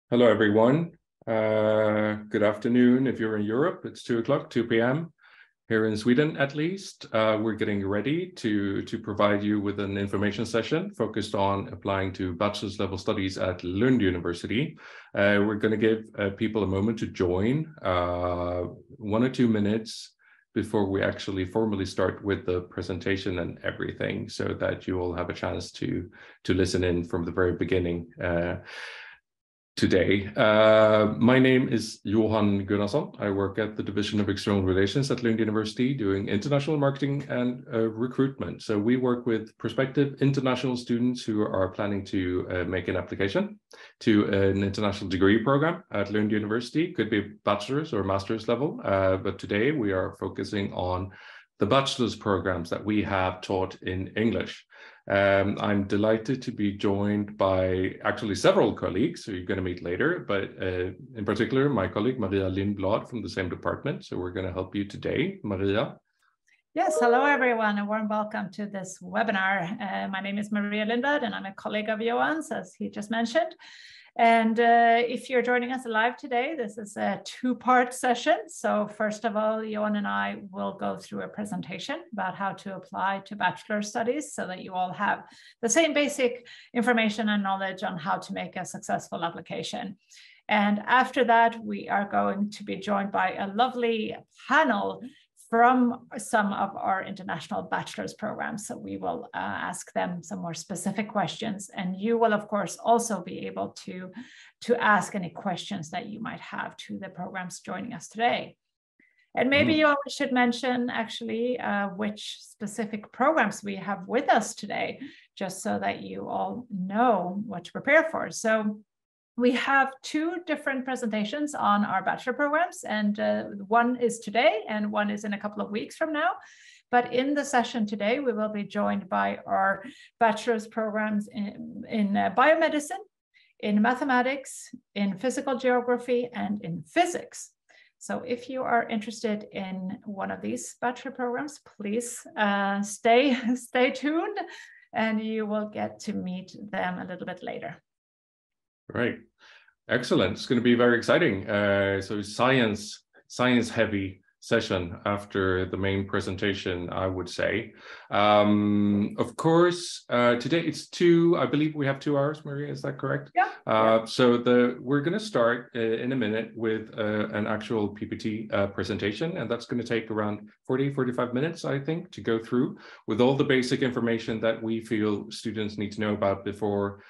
Hello, everyone. Good afternoon. If you're in Europe, it's 2 o'clock, 2 p.m. Here in Sweden, at least, we're getting ready to provide you with an information session focused on applying to bachelor's level studies at Lund University. We're going to give people a moment to join, 1 or 2 minutes before we actually formally start with the presentation and everything, so that you all have a chance to listen in from the very beginning. Today. My name is Johan Gunnarsson. I work at the Division of External Relations at Lund University doing international marketing and recruitment. So we work with prospective international students who are planning to make an application to an international degree program at Lund University. Could be bachelor's or master's level, but today we are focusing on the bachelor's programs that we have taught in English. I'm delighted to be joined by actually several colleagues who you're going to meet later, but in particular, my colleague Maria Lindblad from the same department. So we're going to help you today. Maria. Yes, hello everyone, a warm welcome to this webinar. My name is Maria Lindblad and I'm a colleague of Johan's, as he just mentioned. And if you're joining us live today, this is a two-part session. So first of all, Johan and I will go through a presentation about how to apply to bachelor studies so that you all have the same basic information and knowledge on how to make a successful application. And after that, we are going to be joined by a lovely panel from some of our international bachelor's programs. So we will ask them some more specific questions. And you will, of course, also be able to ask any questions that you might have to the programs joining us today. And maybe you should mention actually which specific programs we have with us today, just so that you all know what to prepare for. So we have two different presentations on our bachelor programs, and one is today and one is in a couple of weeks from now. But in the session today, we will be joined by our bachelor's programs in biomedicine, in mathematics, in physical geography, and in physics. So if you are interested in one of these bachelor programs, please stay tuned and you will get to meet them a little bit later. Right. Excellent. It's going to be very exciting. So science heavy session after the main presentation, I would say. Of course, today it's I believe we have 2 hours, Maria, is that correct? Yeah. So we're going to start in a minute with an actual PPT presentation, and that's going to take around 45 minutes, I think, to go through with all the basic information that we feel students need to know about before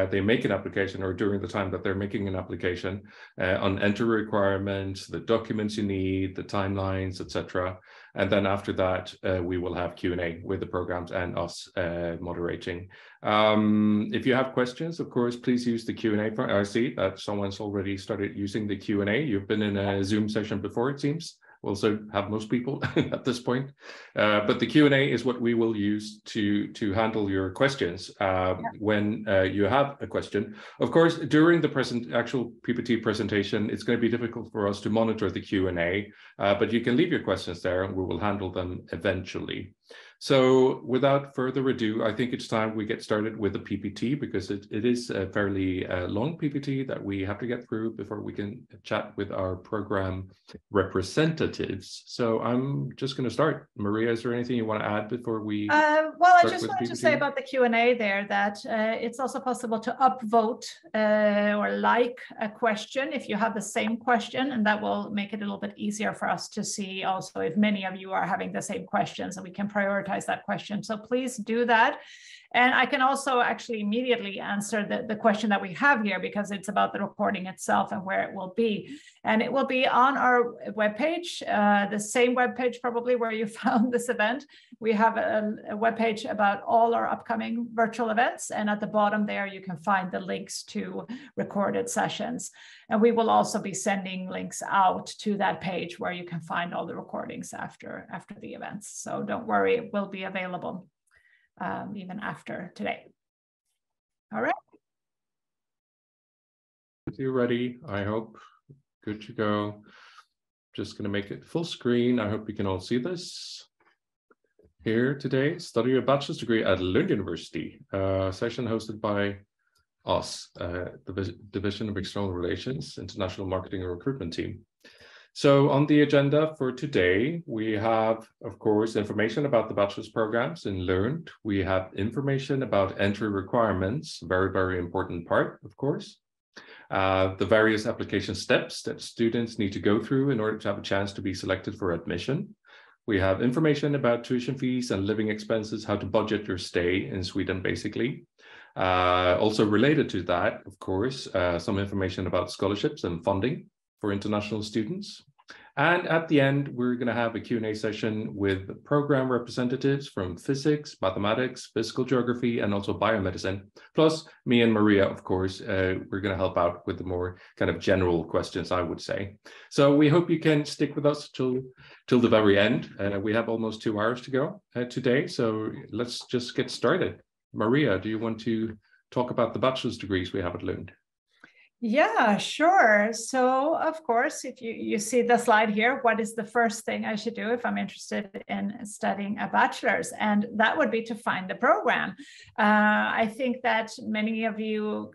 they make an application or during the time that they're making an application on entry requirements, the documents you need, the timelines, etc. And then after that, we will have Q&A with the programs and us moderating. If you have questions, of course, please use the Q&A. I see that someone's already started using the Q&A. You've been in a Zoom session before, it seems. We'll also have most people at this point. But the Q&A is what we will use to handle your questions when you have a question. Of course, during the actual PPT presentation, it's going to be difficult for us to monitor the Q&A, but you can leave your questions there and we will handle them eventually. So without further ado, I think it's time we get started with the PPT, because it is a fairly long PPT that we have to get through before we can chat with our program representatives. So I'm just going to start. Maria, is there anything you want to add before we Well, I just wanted to say about the Q&A there that it's also possible to upvote or like a question if you have the same question, and that will make it a little bit easier for us to see also if many of you are having the same questions, and we can prioritize that question. So please do that. And I can also actually immediately answer the question that we have here, because it's about the recording itself and where it will be. And it will be on our webpage, the same webpage probably where you found this event. We have a webpage about all our upcoming virtual events. And at the bottom there, you can find the links to recorded sessions. And we will also be sending links out to that page where you can find all the recordings after the events. So don't worry, it will be available even after today. All right. You're ready, I hope. Good to go. Just going to make it full screen. I hope you can all see this. Here today, study a bachelor's degree at Lund University, session hosted by us, the Division of External Relations, International Marketing and Recruitment team. So on the agenda for today, we have, of course, information about the bachelor's programs in Lund. We have information about entry requirements, very, very important part, of course. The various application steps that students need to go through in order to have a chance to be selected for admission. We have information about tuition fees and living expenses, how to budget your stay in Sweden, basically. Also related to that, of course, some information about scholarships and funding for international students. And at the end, we're going to have a Q&A session with program representatives from physics, mathematics, physical geography, and also biomedicine. Plus me and Maria, of course, we're going to help out with the more kind of general questions, I would say. So we hope you can stick with us till the very end. We have almost 2 hours to go today, so let's just get started. Maria, do you want to talk about the bachelor's degrees we have at Lund? Yeah, sure. So, of course, if you see the slide here, what is the first thing I should do if I'm interested in studying a bachelor's? And that would be to find the program. I think that many of you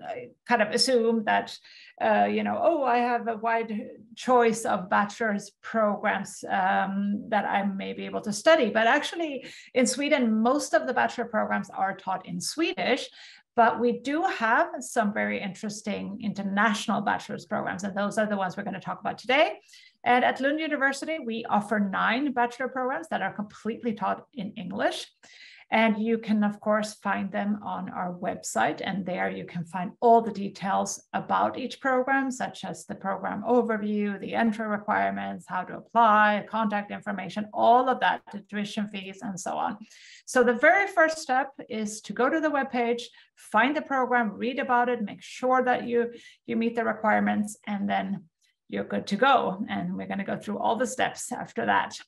kind of assume that, oh, I have a wide choice of bachelor's programs that I may be able to study. But actually, in Sweden, most of the bachelor programs are taught in Swedish. But we do have some very interesting international bachelor's programs, and those are the ones we're going to talk about today. And at Lund University, we offer 9 bachelor programs that are completely taught in English. And you can, of course, find them on our website. And there you can find all the details about each program, such as the program overview, the entry requirements, how to apply, contact information, all of that, the tuition fees, and so on. So the very first step is to go to the webpage, find the program, read about it, make sure that you meet the requirements, and then you're good to go. And we're going to go through all the steps after that.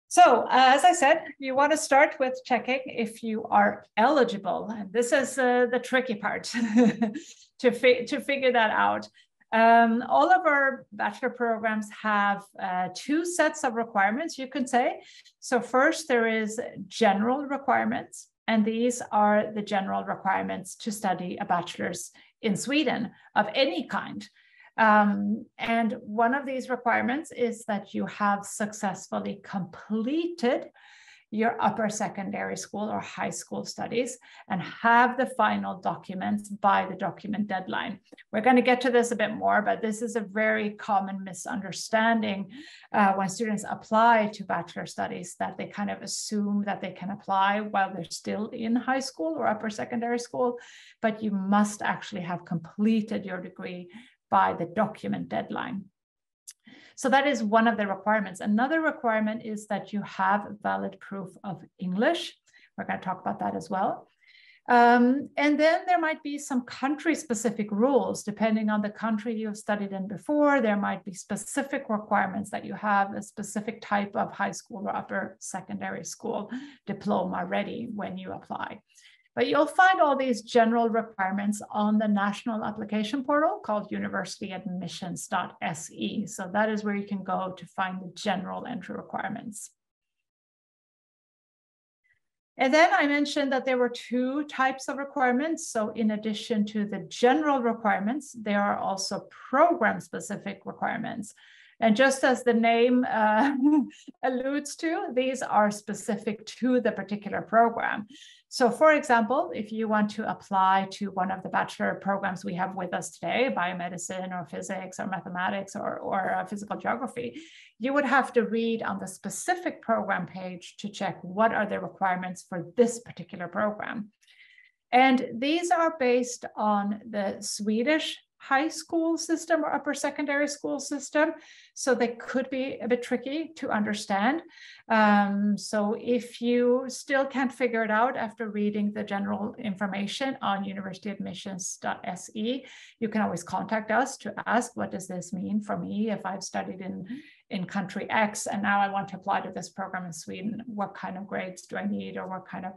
So, as I said, you want to start with checking if you are eligible. And this is the tricky part to figure that out. All of our bachelor programs have 2 sets of requirements, you could say. So first, there is general requirements. And these are the general requirements to study a bachelor's in Sweden of any kind. And one of these requirements is that you have successfully completed your upper secondary school or high school studies and have the final documents by the document deadline. We're going to get to this a bit more, but this is a very common misunderstanding when students apply to bachelor studies, that they kind of assume that they can apply while they're still in high school or upper secondary school, but you must actually have completed your degree by the document deadline. So that is one of the requirements. Another requirement is that you have valid proof of English. We're going to talk about that as well. And then there might be some country-specific rules. Depending on the country you've studied in before, there might be specific requirements that you have a specific type of high school or upper secondary school diploma ready when you apply. But you'll find all these general requirements on the national application portal called universityadmissions.se. So that is where you can go to find the general entry requirements. And then I mentioned that there were 2 types of requirements. So in addition to the general requirements, there are also program-specific requirements. And just as the name alludes to, these are specific to the particular program. So for example, if you want to apply to one of the bachelor programs we have with us today, biomedicine or physics or mathematics or physical geography, you would have to read on the specific program page to check what are the requirements for this particular program. And these are based on the Swedish high school system or upper secondary school system. So they could be a bit tricky to understand. So if you still can't figure it out after reading the general information on universityadmissions.se, you can always contact us to ask, what does this mean for me if I've studied in country X and now I want to apply to this program in Sweden? What kind of grades do I need, or what kind of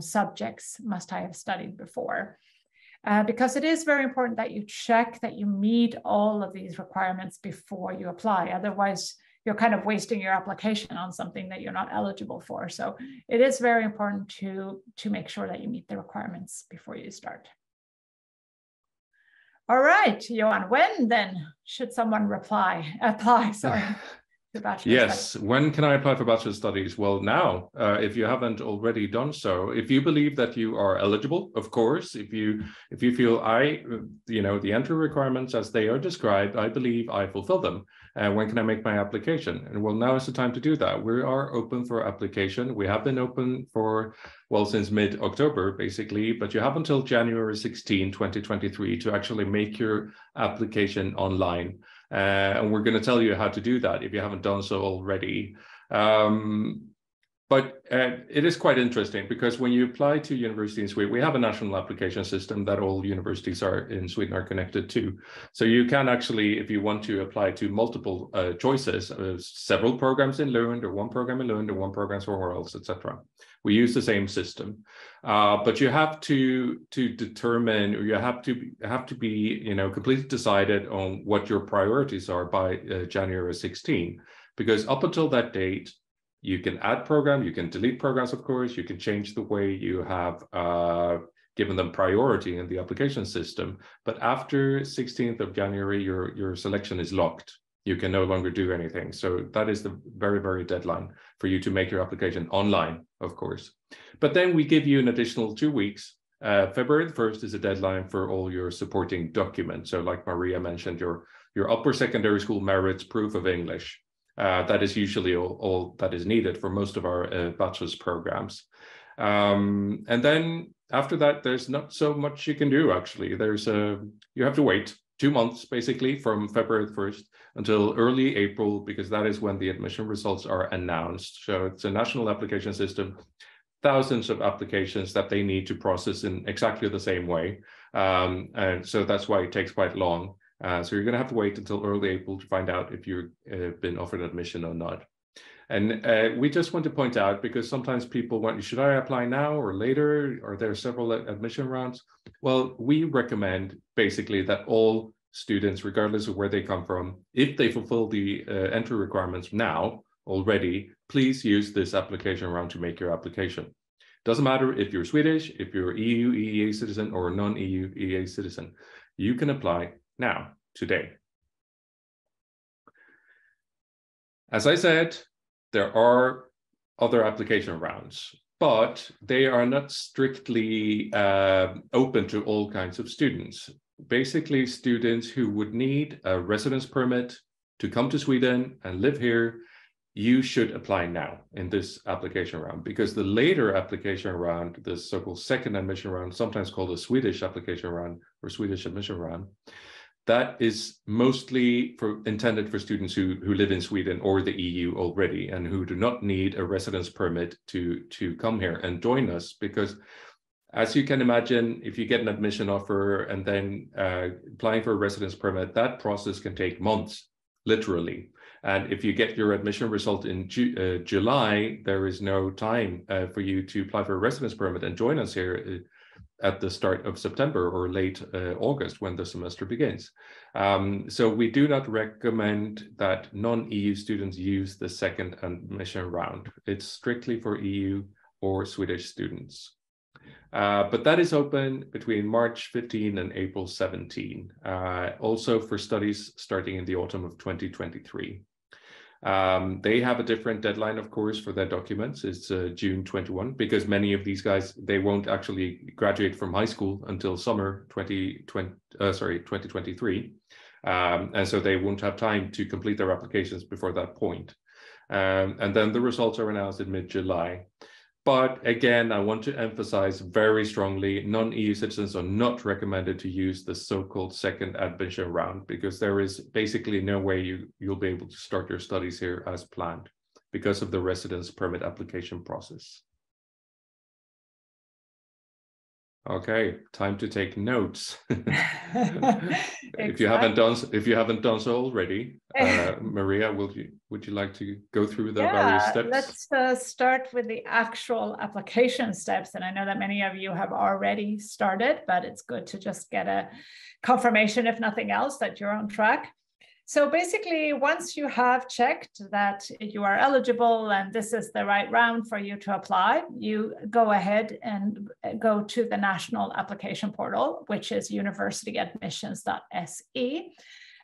subjects must I have studied before? Because it is very important that you check that you meet all of these requirements before you apply. Otherwise, you're kind of wasting your application on something that you're not eligible for. So it is very important to make sure that you meet the requirements before you start. All right, Johan, when then should someone apply, sorry, to bachelor Yes, studies? when can I apply for bachelor studies? Well, now, if you haven't already done so, if you believe that you are eligible, of course, if you feel the entry requirements as they are described, I believe I fulfill them. When can I make my application? And well, now is the time to do that. We are open for application. We have been open for, well, since mid-October, basically, but you have until January 16, 2023 to actually make your application online. And we're going to tell you how to do that if you haven't done so already. But it is quite interesting because when you apply to university in Sweden, we have a national application system that all universities in Sweden are connected to. So you can actually, if you want to apply to multiple choices, several programs in Lund, or one program in Lund, or one program somewhere else, etc. We use the same system, but you have to determine, or you have to be completely decided on what your priorities are by January 16, because up until that date, you can add program, you can delete programs, of course, you can change the way you have given them priority in the application system. But after 16th of January, your selection is locked. You can no longer do anything. So that is the very, very deadline for you to make your application online, of course. But then we give you an additional 2 weeks. February 1st is a deadline for all your supporting documents. So like Maria mentioned, your upper secondary school merits, proof of English. That is usually all that is needed for most of our bachelor's programs. And then after that, there's not so much you can do, actually. You have to wait 2 months, basically, from February 1st until early April, because that is when the admission results are announced. So it's a national application system, thousands of applications that they need to process in exactly the same way. And so that's why it takes quite long. So you're going to have to wait until early April to find out if you've been offered admission or not. And we just want to point out, because sometimes people want, should I apply now or later? Are there several admission rounds? Well, we recommend basically that all students, regardless of where they come from, if they fulfill the entry requirements now already, please use this application round to make your application. Doesn't matter if you're Swedish, if you're EU, EEA citizen, or non-EU, EEA citizen, you can apply now, today. As I said, there are other application rounds, but they are not strictly open to all kinds of students. Basically, students who would need a residence permit to come to Sweden and live here, you should apply now in this application round, because the later application round, the so-called second admission round, sometimes called the Swedish application round or Swedish admission round, that is mostly intended for students who live in Sweden or the EU already and who do not need a residence permit to come here and join us. Because as you can imagine, if you get an admission offer and then applying for a residence permit, that process can take months, literally. And if you get your admission result in July, there is no time for you to apply for a residence permit and join us here at the start of September or late August when the semester begins. So we do not recommend that non-EU students use the second admission round. It's strictly for EU or Swedish students. But that is open between March 15 and April 17, also for studies starting in the autumn of 2023. They have a different deadline, of course, for their documents. It's June 21, because many of these guys, they won't actually graduate from high school until summer 2023. And so they won't have time to complete their applications before that point. And then the results are announced in mid-July. But again, I want to emphasize very strongly, non-EU citizens are not recommended to use the so-called second admission round, because there is basically no way you'll be able to start your studies here as planned because of the residence permit application process. Okay, time to take notes. If you haven't done so already, Maria, would you like to go through the various steps? Let's start with the actual application steps. And I know that many of you have already started, but it's good to just get a confirmation, if nothing else, that you're on track. So basically, once you have checked that you are eligible and this is the right round for you to apply, you go ahead and go to the national application portal, which is universityadmissions.se.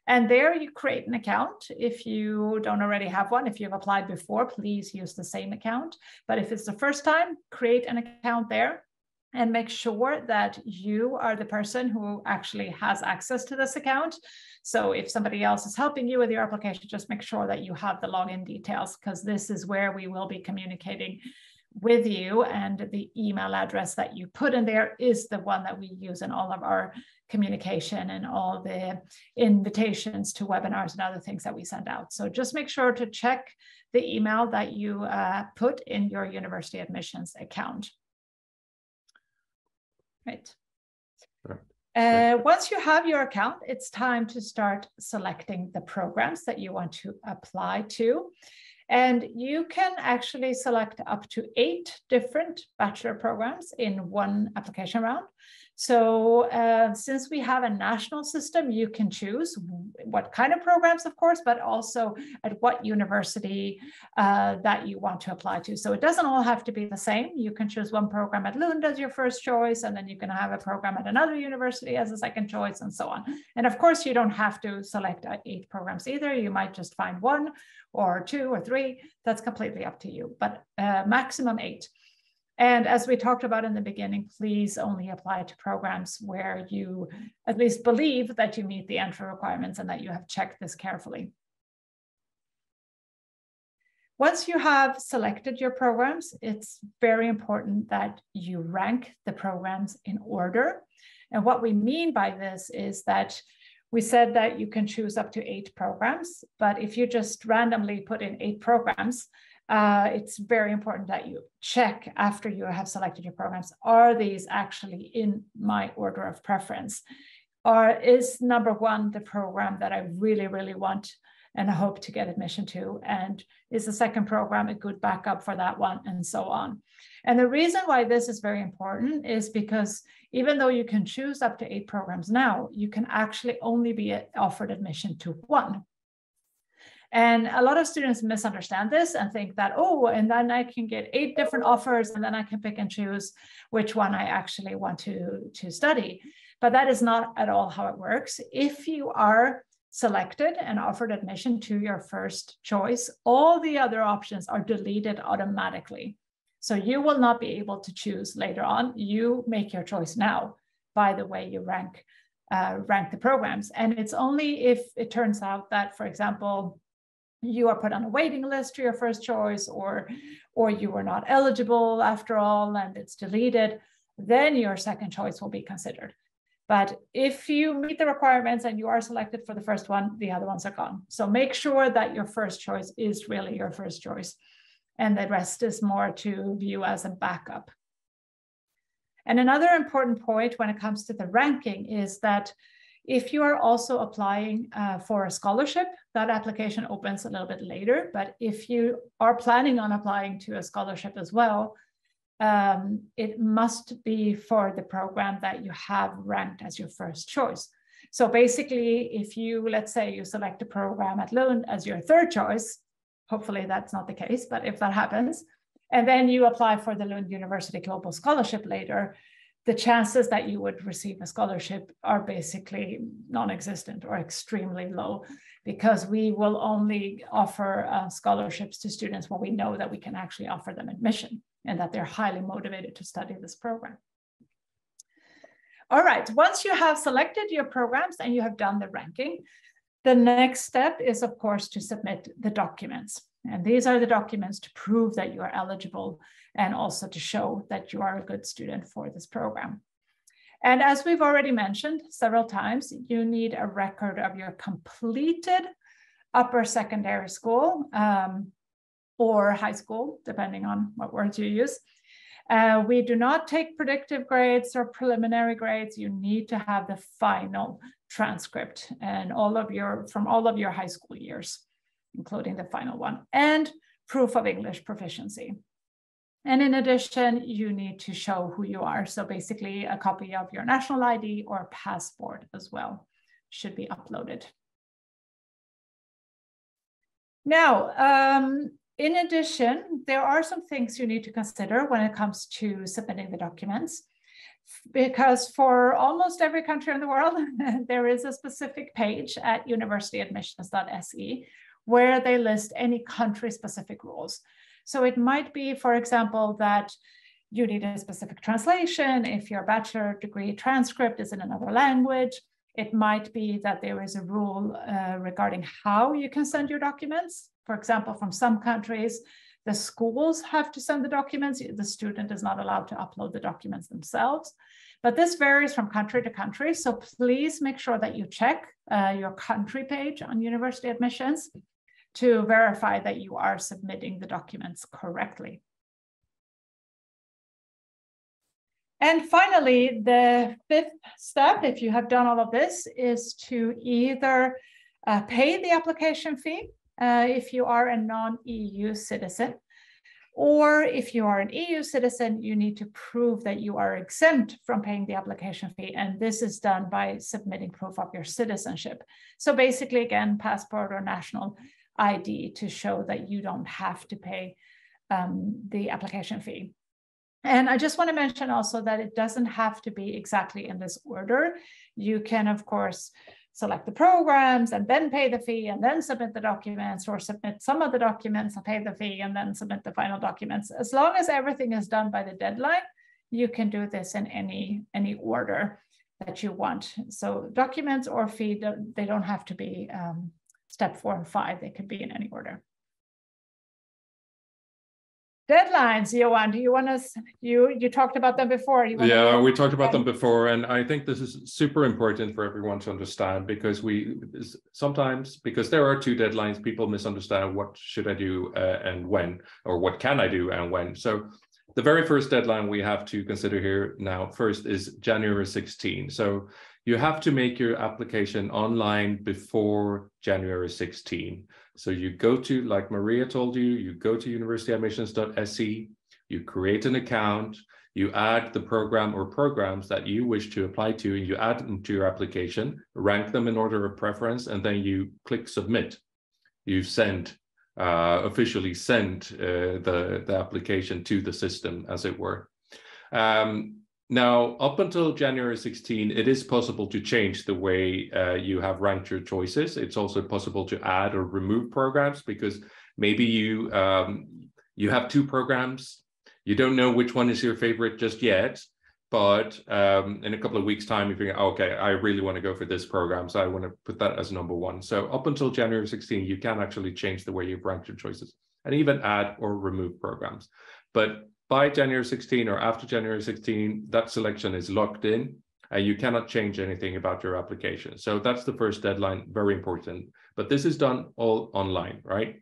And there you create an account. If you don't already have one, if you've applied before, please use the same account. But if it's the first time, create an account there and make sure that you are the person who actually has access to this account. So if somebody else is helping you with your application, just make sure that you have the login details, because this is where we will be communicating with you, and the email address that you put in there is the one that we use in all of our communication and all the invitations to webinars and other things that we send out. So just make sure to check the email that you put in your university admissions account. Right. Once you have your account, it's time to start selecting the programs that you want to apply to. And you can actually select up to 8 different bachelor programs in one application round. So since we have a national system, you can choose what kind of programs, of course, but also at what university that you want to apply to. So it doesn't all have to be the same. You can choose one program at Lund as your first choice, and then you can have a program at another university as a second choice, and so on. And of course, you don't have to select 8 programs either. You might just find 1 or 2 or 3. That's completely up to you, but maximum 8. And as we talked about in the beginning, please only apply to programs where you at least believe that you meet the entry requirements and that you have checked this carefully. Once you have selected your programs, it's very important that you rank the programs in order. And what we mean by this is that we said that you can choose up to 8 programs, but if you just randomly put in 8 programs, it's very important that you check after you have selected your programs, are these actually in my order of preference? Or is number 1 the program that I really, really want and hope to get admission to? And is the second program a good backup for that one? And so on. And the reason why this is very important is because even though you can choose up to 8 programs now, you can actually only be offered admission to 1. And a lot of students misunderstand this and think that, oh, and then I can get 8 different offers and then I can pick and choose which one I actually want to study. But that is not at all how it works. If you are selected and offered admission to your first choice, all the other options are deleted automatically. So you will not be able to choose later on. You make your choice now by the way you rank the programs. And it's only if it turns out that, for example, you are put on a waiting list to your first choice, or you were not eligible after all and it's deleted, then your second choice will be considered. But if you meet the requirements and you are selected for the first one, the other ones are gone. So make sure that your first choice is really your first choice, and the rest is more to view as a backup. And another important point when it comes to the ranking is that if you are also applying for a scholarship, that application opens a little bit later. But if you are planning on applying to a scholarship as well, it must be for the program that you have ranked as your first choice. So basically, if you, let's say you select a program at Lund as your 3rd choice, hopefully that's not the case, but if that happens, and then you apply for the Lund University Global Scholarship later, the chances that you would receive a scholarship are basically non-existent or extremely low, because we will only offer scholarships to students when we know that we can actually offer them admission and that they're highly motivated to study this program. All right, once you have selected your programs and you have done the ranking, the next step is, of course, to submit the documents. And these are the documents to prove that you are eligible and also to show that you are a good student for this program. And as we've already mentioned several times, you need a record of your completed upper secondary school or high school, depending on what words you use. We do not take predictive grades or preliminary grades. You need to have the final transcript and from all of your high school years, including the final one, and proof of English proficiency. And in addition, you need to show who you are. So basically a copy of your national ID or passport as well should be uploaded. Now, in addition, there are some things you need to consider when it comes to submitting the documents, because for almost every country in the world, there is a specific page at universityadmissions.se where they list any country-specific rules. So it might be, for example, that you need a specific translation if your bachelor degree transcript is in another language. It might be that there is a rule regarding how you can send your documents. For example, from some countries, the schools have to send the documents. The student is not allowed to upload the documents themselves. But this varies from country to country. So please make sure that you check your country page on university admissions to verify that you are submitting the documents correctly. And finally, the fifth step, if you have done all of this, is to either pay the application fee if you are a non-EU citizen, or if you are an EU citizen, you need to prove that you are exempt from paying the application fee. And this is done by submitting proof of your citizenship. So basically, again, passport or national ID to show that you don't have to pay the application fee. And I just want to mention also that it doesn't have to be exactly in this order. You can, of course, select the programs and then pay the fee and then submit the documents, or submit some of the documents and pay the fee and then submit the final documents. As long as everything is done by the deadline, you can do this in any order that you want. So documents or fee, they don't have to be step 4 and 5. They could be in any order. Deadlines, Johan, do you want to, you talked about them before. Yeah, we talked about them before, and I think this is super important for everyone to understand, because sometimes, because there are 2 deadlines, people misunderstand what should I do and when, or what can I do and when. So the very first deadline we have to consider here now first is January 16. So you have to make your application online before January 16. So you go to, like Maria told you, you go to universityadmissions.se, you create an account, you add the program or programs that you wish to apply to, and you add them to your application, rank them in order of preference, and then you click submit. You officially send the application to the system, as it were. Now, up until January 16, it is possible to change the way you have ranked your choices. It's also possible to add or remove programs, because maybe you have 2 programs. You don't know which one is your favorite just yet, but in a couple of weeks' time, you think, okay, I really want to go for this program, so I want to put that as number 1. So up until January 16, you can actually change the way you've ranked your choices and even add or remove programs. But by January 16 or after January 16, that selection is locked in, and you cannot change anything about your application. So that's the first deadline, very important. But this is done all online, right?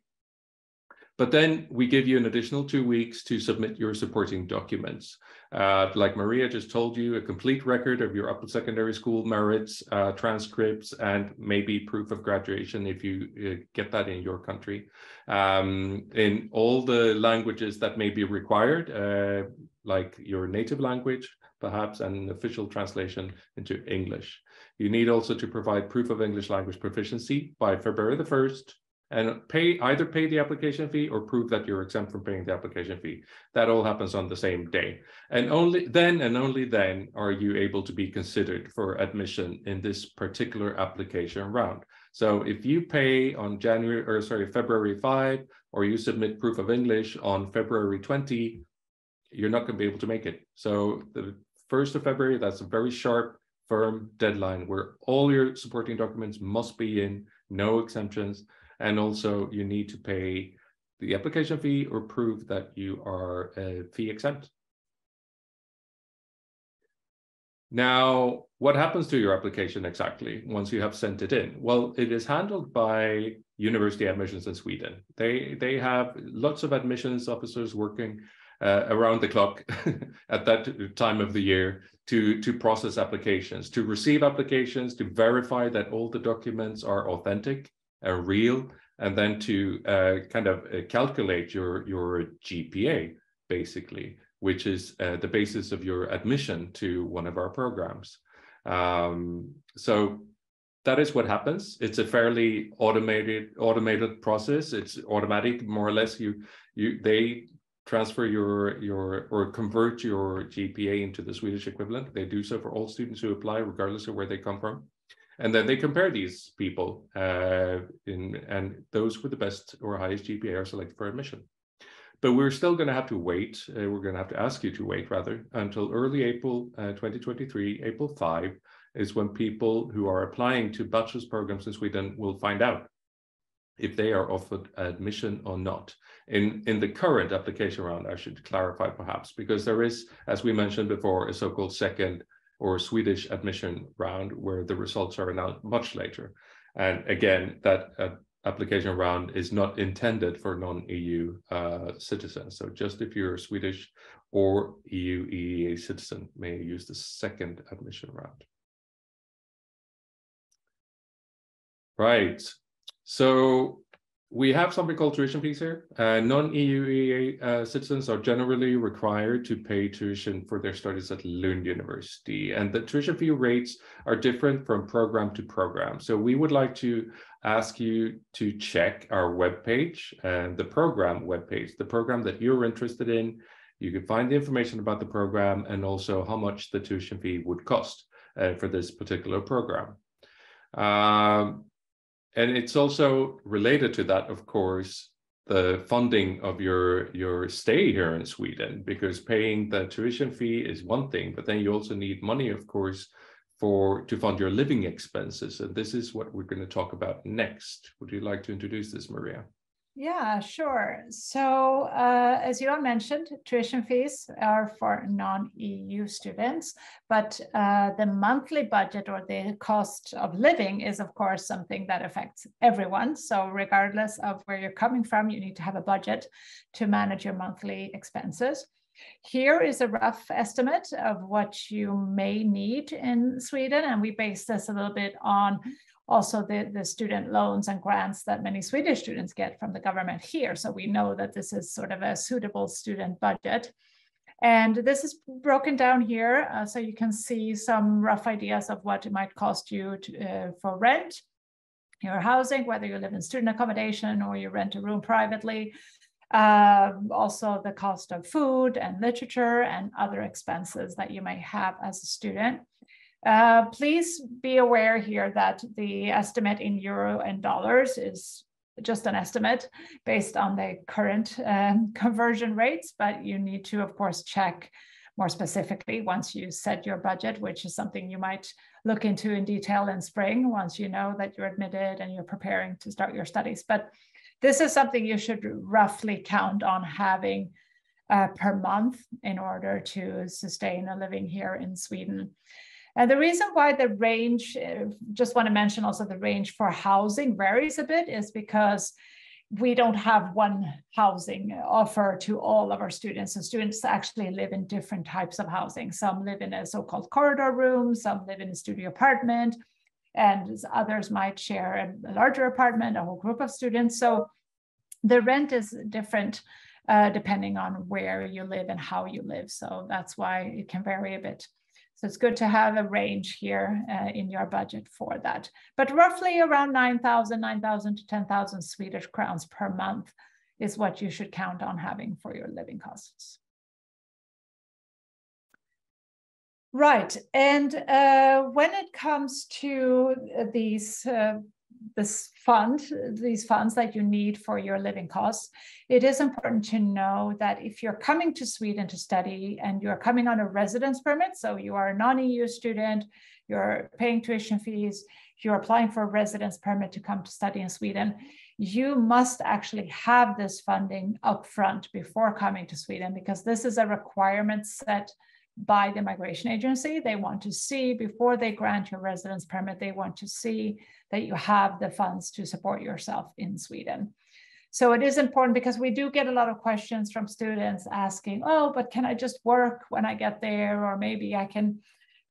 But then we give you an additional 2 weeks to submit your supporting documents. Like Maria just told you, a complete record of your upper secondary school merits, transcripts, and maybe proof of graduation if you get that in your country. In all the languages that may be required, like your native language, perhaps, and an official translation into English. You need also to provide proof of English language proficiency by February the 1st, and either pay the application fee or prove that you're exempt from paying the application fee. That all happens on the same day. And only then are you able to be considered for admission in this particular application round. So if you pay on February 5, or you submit proof of English on February 20, you're not going to be able to make it. So the 1st of February, that's a very sharp, firm deadline where all your supporting documents must be in, no exemptions. And also you need to pay the application fee or prove that you are fee exempt. Now, what happens to your application exactly once you have sent it in? Well, it is handled by university admissions in Sweden. They have lots of admissions officers working around the clock at that time of the year to process applications, to receive applications, to verify that all the documents are authentic, real, and then to calculate your GPA, basically, which is the basis of your admission to one of our programs. So that is what happens. It's a fairly automated process. It's automatic, more or less. They transfer or convert your GPA into the Swedish equivalent. They do so for all students who apply, regardless of where they come from. And then they compare these people, and those with the best or highest GPA are selected for admission. But we're still going to have to wait. We're going to have to ask you to wait, rather, until early April 2023, April 5, is when people who are applying to bachelor's programs in Sweden will find out if they are offered admission or not. In the current application round, I should clarify perhaps, because there is, as we mentioned before, a so-called second or Swedish admission round where the results are announced much later. And again, that application round is not intended for non-EU citizens. So just if you're a Swedish or EU EEA citizen may use the second admission round. Right, so we have something called tuition fees here. Non-EU EEA citizens are generally required to pay tuition for their studies at Lund University, and the tuition fee rates are different from program to program. So we would like to ask you to check our webpage and the program webpage, the program that you're interested in. You can find the information about the program and also how much the tuition fee would cost for this particular program. And it's also related to that, of course, the funding of your stay here in Sweden, because paying the tuition fee is one thing, but then you also need money, of course, to fund your living expenses. And this is what we're going to talk about next. Would you like to introduce this, Maria? Yeah, sure. So as Johan mentioned, tuition fees are for non-EU students, but the monthly budget or the cost of living is, of course, something that affects everyone. So regardless of where you're coming from, you need to have a budget to manage your monthly expenses. Here is a rough estimate of what you may need in Sweden, and we base this a little bit on also the student loans and grants that many Swedish students get from the government here. So we know that this is sort of a suitable student budget. And this is broken down here, so you can see some rough ideas of what it might cost you for rent, your housing, whether you live in student accommodation or you rent a room privately. Also the cost of food and literature and other expenses that you may have as a student. Please be aware here that the estimate in euro and dollars is just an estimate based on the current conversion rates, but you need to, of course, check more specifically once you set your budget, which is something you might look into in detail in spring once you know that you're admitted and you're preparing to start your studies. But this is something you should roughly count on having per month in order to sustain a living here in Sweden. And the reason why the range, just want to mention also the range for housing varies a bit, is because we don't have one housing offer to all of our students. So students actually live in different types of housing. Some live in a so-called corridor room, some live in a studio apartment, and others might share a larger apartment, a whole group of students. So the rent is different depending on where you live and how you live. So that's why it can vary a bit. So it's good to have a range here in your budget for that. But roughly around 9,000 to 10,000 Swedish crowns per month is what you should count on having for your living costs. Right, and when it comes to these funds that you need for your living costs, it is important to know that if you're coming to Sweden to study and you're coming on a residence permit, so you are a non-EU student, you're paying tuition fees, you're applying for a residence permit to come to study in Sweden, you must actually have this funding upfront before coming to Sweden, because this is a requirement set by the migration agency. They want to see, before they grant your residence permit, they want to see that you have the funds to support yourself in Sweden. So it is important, because we do get a lot of questions from students asking, oh, but can I just work when I get there? Or maybe I can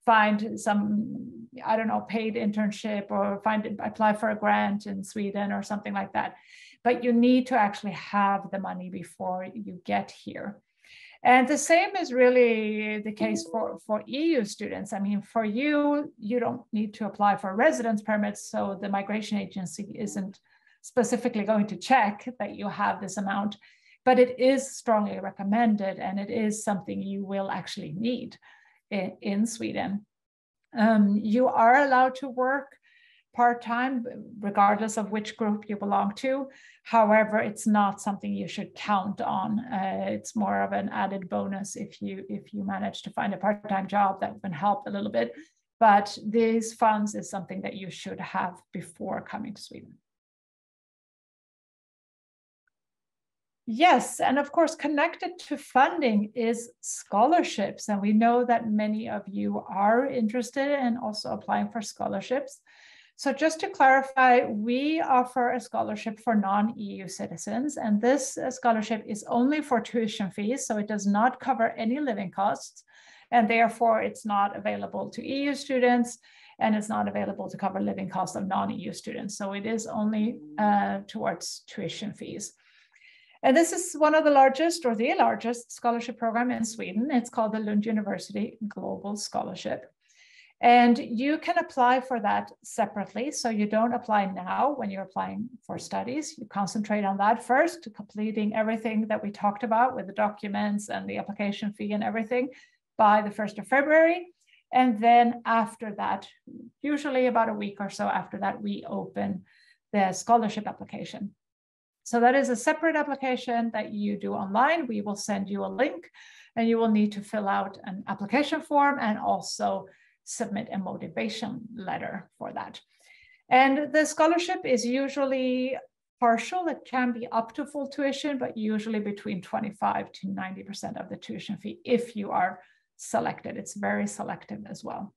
find some, I don't know, paid internship, or apply for a grant in Sweden or something like that. But you need to actually have the money before you get here. And the same is really the case for EU students. I mean, for you, you don't need to apply for residence permits, so the migration agency isn't specifically going to check that you have this amount, but it is strongly recommended, and it is something you will actually need in Sweden. You are allowed to work part-time, regardless of which group you belong to. However, it's not something you should count on. It's more of an added bonus if you manage to find a part-time job that can help a little bit. But these funds is something that you should have before coming to Sweden. Yes, and of course, connected to funding is scholarships. And we know that many of you are interested in also applying for scholarships. So just to clarify, we offer a scholarship for non-EU citizens, and this scholarship is only for tuition fees, so it does not cover any living costs, and therefore it's not available to EU students, and it's not available to cover living costs of non-EU students. So it is only towards tuition fees. And this is one of the largest, or the largest, scholarship program in Sweden. It's called the Lund University Global Scholarship. And you can apply for that separately. So you don't apply now when you're applying for studies. You concentrate on that first, completing everything that we talked about with the documents and the application fee and everything by the 1st of February. And then after that, usually about a week or so after that, we open the scholarship application. So that is a separate application that you do online. We will send you a link, and you will need to fill out an application form and also submit a motivation letter for that. And the scholarship is usually partial. It can be up to full tuition, but usually between 25 to 90% of the tuition fee if you are selected. It's very selective as well.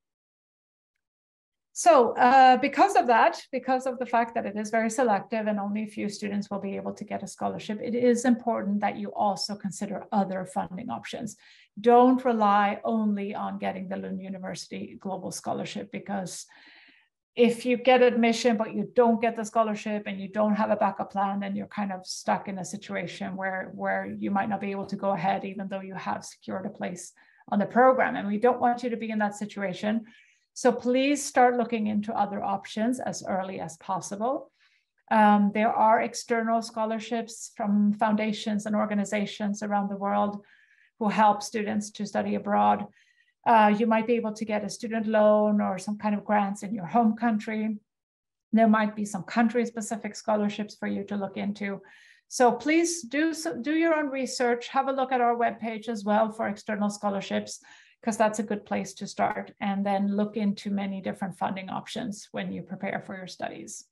So because of that, because of the fact that it is very selective and only a few students will be able to get a scholarship, it is important that you also consider other funding options. Don't rely only on getting the Lund University Global Scholarship, because if you get admission, but you don't get the scholarship and you don't have a backup plan, then you're kind of stuck in a situation where you might not be able to go ahead, even though you have secured a place on the program. And we don't want you to be in that situation. So please start looking into other options as early as possible. There are external scholarships from foundations and organizations around the world who help students to study abroad. You might be able to get a student loan or some kind of grants in your home country. There might be some country-specific scholarships for you to look into. So please do your own research. Have a look at our webpage as well for external scholarships, because that's a good place to start, and then look into many different funding options when you prepare for your studies.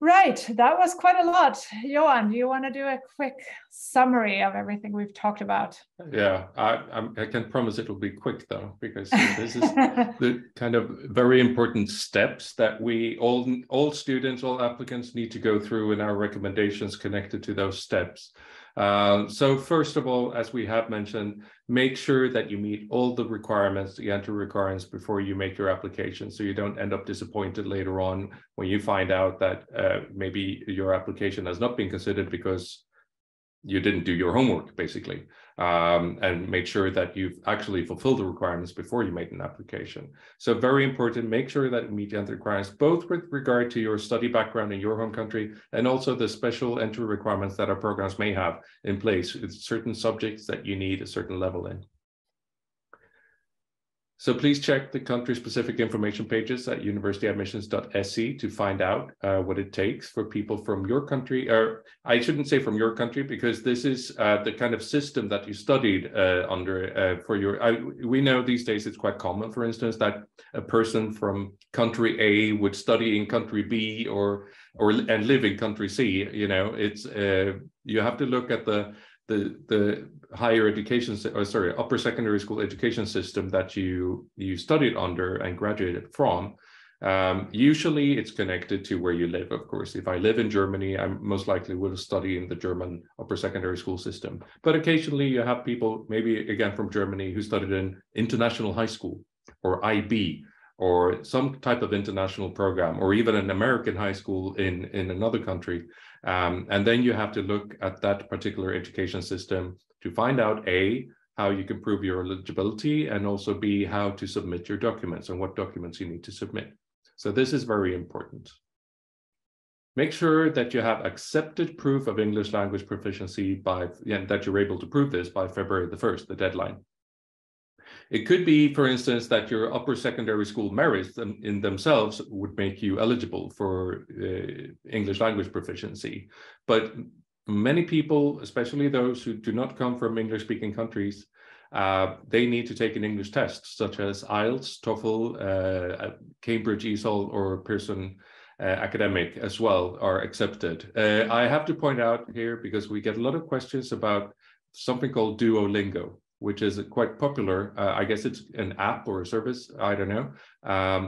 Right, that was quite a lot. Johan, do you want to do a quick summary of everything we've talked about? Yeah, I can promise it will be quick though, because this is the kind of very important steps that we all students, all applicants need to go through, in our recommendations connected to those steps. So first of all, as we have mentioned, make sure that you meet all the requirements, the entry requirements, before you make your application, so you don't end up disappointed later on when you find out that maybe your application has not been considered because you didn't do your homework, basically, and make sure that you've actually fulfilled the requirements before you make an application. So very important, make sure that you meet the entry requirements, both with regard to your study background in your home country and also the special entry requirements that our programs may have in place with certain subjects that you need a certain level in. So please check the country-specific information pages at universityadmissions.se to find out what it takes for people from your country, or I shouldn't say from your country, because this is the kind of system that you studied under for your, we know these days it's quite common, for instance, that a person from country A would study in country B and live in country C. You know, it's you have to look at the higher education, upper secondary school education system that you studied under and graduated from. Usually it's connected to where you live, of course. If I live in Germany, I most likely will study in the German upper secondary school system. But occasionally you have people, maybe again from Germany, who studied in international high school or IB, or some type of international program, or even an American high school in another country. And then you have to look at that particular education system to find out A, how you can prove your eligibility, and also B, how to submit your documents and what documents you need to submit. So this is very important. Make sure that you have accepted proof of English language proficiency that you're able to prove this by February the 1st, the deadline. It could be, for instance, that your upper secondary school merits in themselves would make you eligible for English language proficiency. But many people, especially those who do not come from English-speaking countries, they need to take an English test, such as IELTS, TOEFL, Cambridge ESOL, or Pearson Academic as well are accepted. I have to point out here, because we get a lot of questions about something called Duolingo, which is quite popular. I guess it's an app or a service, I don't know.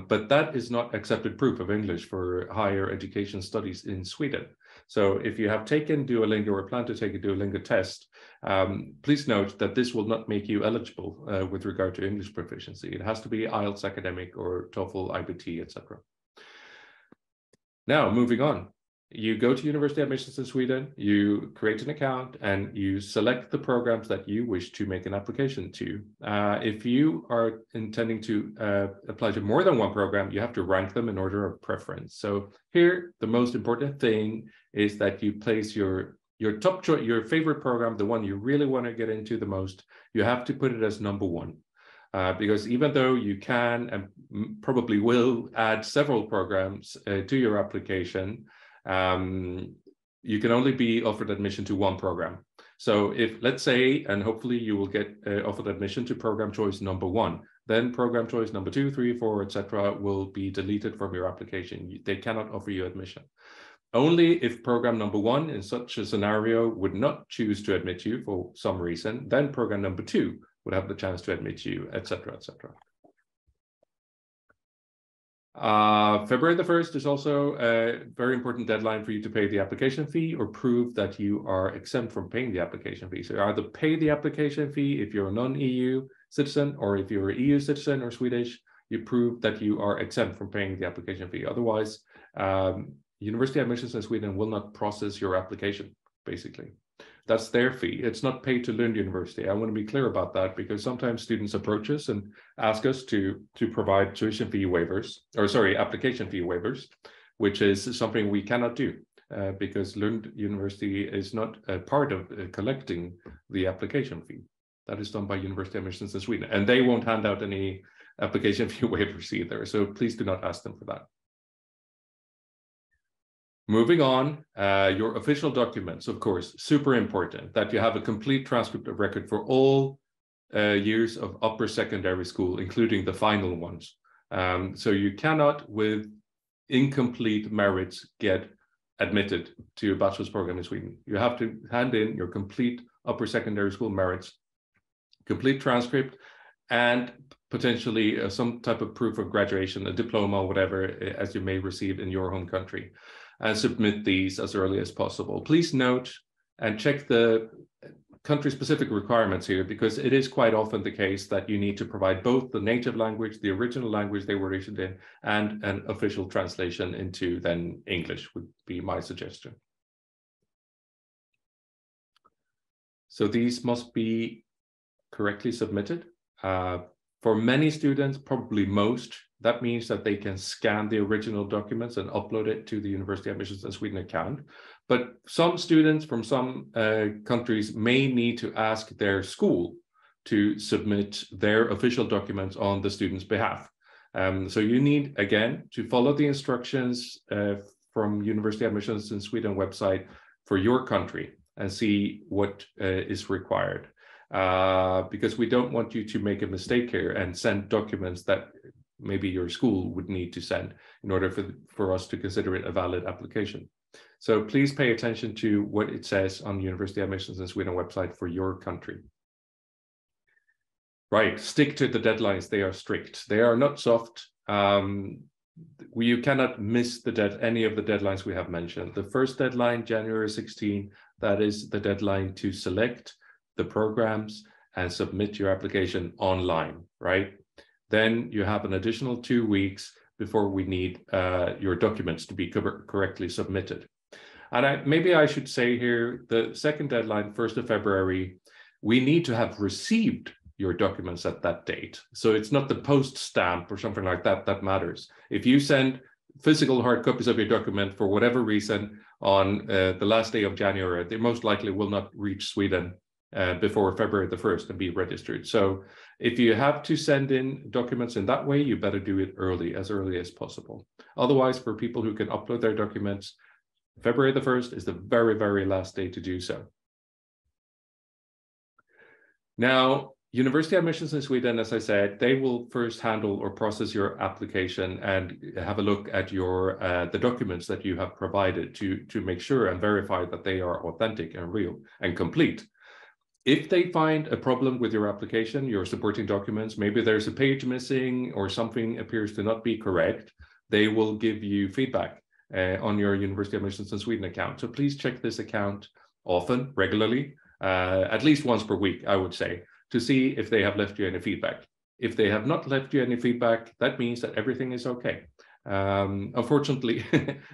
But that is not accepted proof of English for higher education studies in Sweden. So if you have taken Duolingo or plan to take a Duolingo test, please note that this will not make you eligible with regard to English proficiency. It has to be IELTS Academic or TOEFL, IBT, etc. Now, moving on. You go to university admissions in Sweden, you create an account, and you select the programs that you wish to make an application to. If you are intending to apply to more than one program, you have to rank them in order of preference. So here, the most important thing is that you place your top choice, your favorite program, the one you really want to get into the most, you have to put it as number one. Because even though you can and probably will add several programs to your application, you can only be offered admission to one program. So if, let's say, and hopefully you will get offered admission to program choice number one, then program choice number 2, 3, 4, etc. will be deleted from your application. They cannot offer you admission. Only if program number one in such a scenario would not choose to admit you for some reason, then program number 2 would have the chance to admit you, etc., etc. February the 1st is also a very important deadline for you to pay the application fee or prove that you are exempt from paying the application fee. So either pay the application fee if you're a non-EU citizen, or if you're an EU citizen or Swedish, you prove that you are exempt from paying the application fee. Otherwise, university admissions in Sweden will not process your application, basically. That's their fee. It's not paid to Lund University. I want to be clear about that, because sometimes students approach us and ask us to provide tuition fee waivers, or sorry, application fee waivers, which is something we cannot do because Lund University is not a part of collecting the application fee. That is done by University Admissions in Sweden, and they won't hand out any application fee waivers either. So please do not ask them for that. Moving on, your official documents, of course, super important that you have a complete transcript of record for all years of upper secondary school, including the final ones. So you cannot, with incomplete merits, get admitted to a bachelor's program in Sweden. You have to hand in your complete upper secondary school merits, complete transcript, and potentially some type of proof of graduation, a diploma, whatever, as you may receive in your home country, and submit these as early as possible. Please note and check the country-specific requirements here, because it is quite often the case that you need to provide both the native language, the original language they were issued in, and an official translation into then English would be my suggestion. So these must be correctly submitted. For many students, probably most, that means that they can scan the original documents and upload it to the University Admissions in Sweden account. But some students from some countries may need to ask their school to submit their official documents on the student's behalf. So you need, again, to follow the instructions from University Admissions in Sweden website for your country and see what is required. Because we don't want you to make a mistake here and send documents that maybe your school would need to send in order for us to consider it a valid application. So please pay attention to what it says on the University Admissions in Sweden website for your country. Right, stick to the deadlines. They are strict. They are not soft. You cannot miss any of the deadlines we have mentioned. The first deadline, January 16, that is the deadline to select the programs and submit your application online, right? then you have an additional 2 weeks before we need your documents to be correctly submitted. And maybe I should say here, the second deadline, 1st of February, we need to have received your documents at that date. So it's not the post stamp or something like that that matters. If you send physical hard copies of your document for whatever reason on the last day of January, they most likely will not reach Sweden before February the 1st and be registered. So if you have to send in documents in that way, you better do it early as possible. Otherwise, for people who can upload their documents, February the 1st is the very, very last day to do so. Now, university admissions in Sweden, as I said, they will first handle or process your application and have a look at your the documents that you have provided to make sure and verify that they are authentic and real and complete. If they find a problem with your application, your supporting documents, maybe there's a page missing or something appears to not be correct, they will give you feedback on your University Admissions in Sweden account. So please check this account often, regularly, at least once per week, I would say, to see if they have left you any feedback. If they have not left you any feedback, that means that everything is okay. Unfortunately,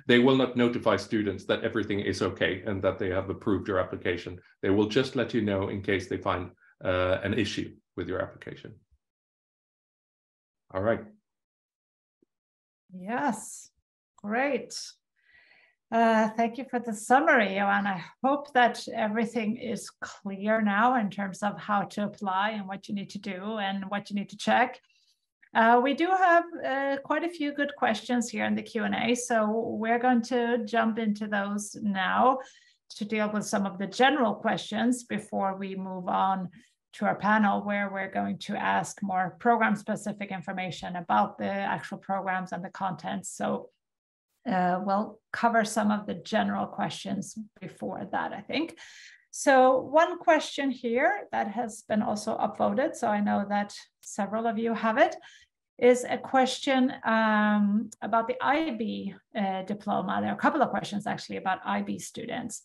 they will not notify students that everything is okay and that they have approved your application. They will just let you know in case they find an issue with your application. All right. Yes, great. Thank you for the summary, Johan. I hope that everything is clear now in terms of how to apply and what you need to do and what you need to check. We do have quite a few good questions here in the Q&A, so we're going to jump into those now to deal with some of the general questions before we move on to our panel, where we're going to ask more program-specific information about the actual programs and the content. So we'll cover some of the general questions before that, I think. So one question here that has been also upvoted, so I know that several of you have it, is a question about the IB diploma. There are a couple of questions actually about IB students.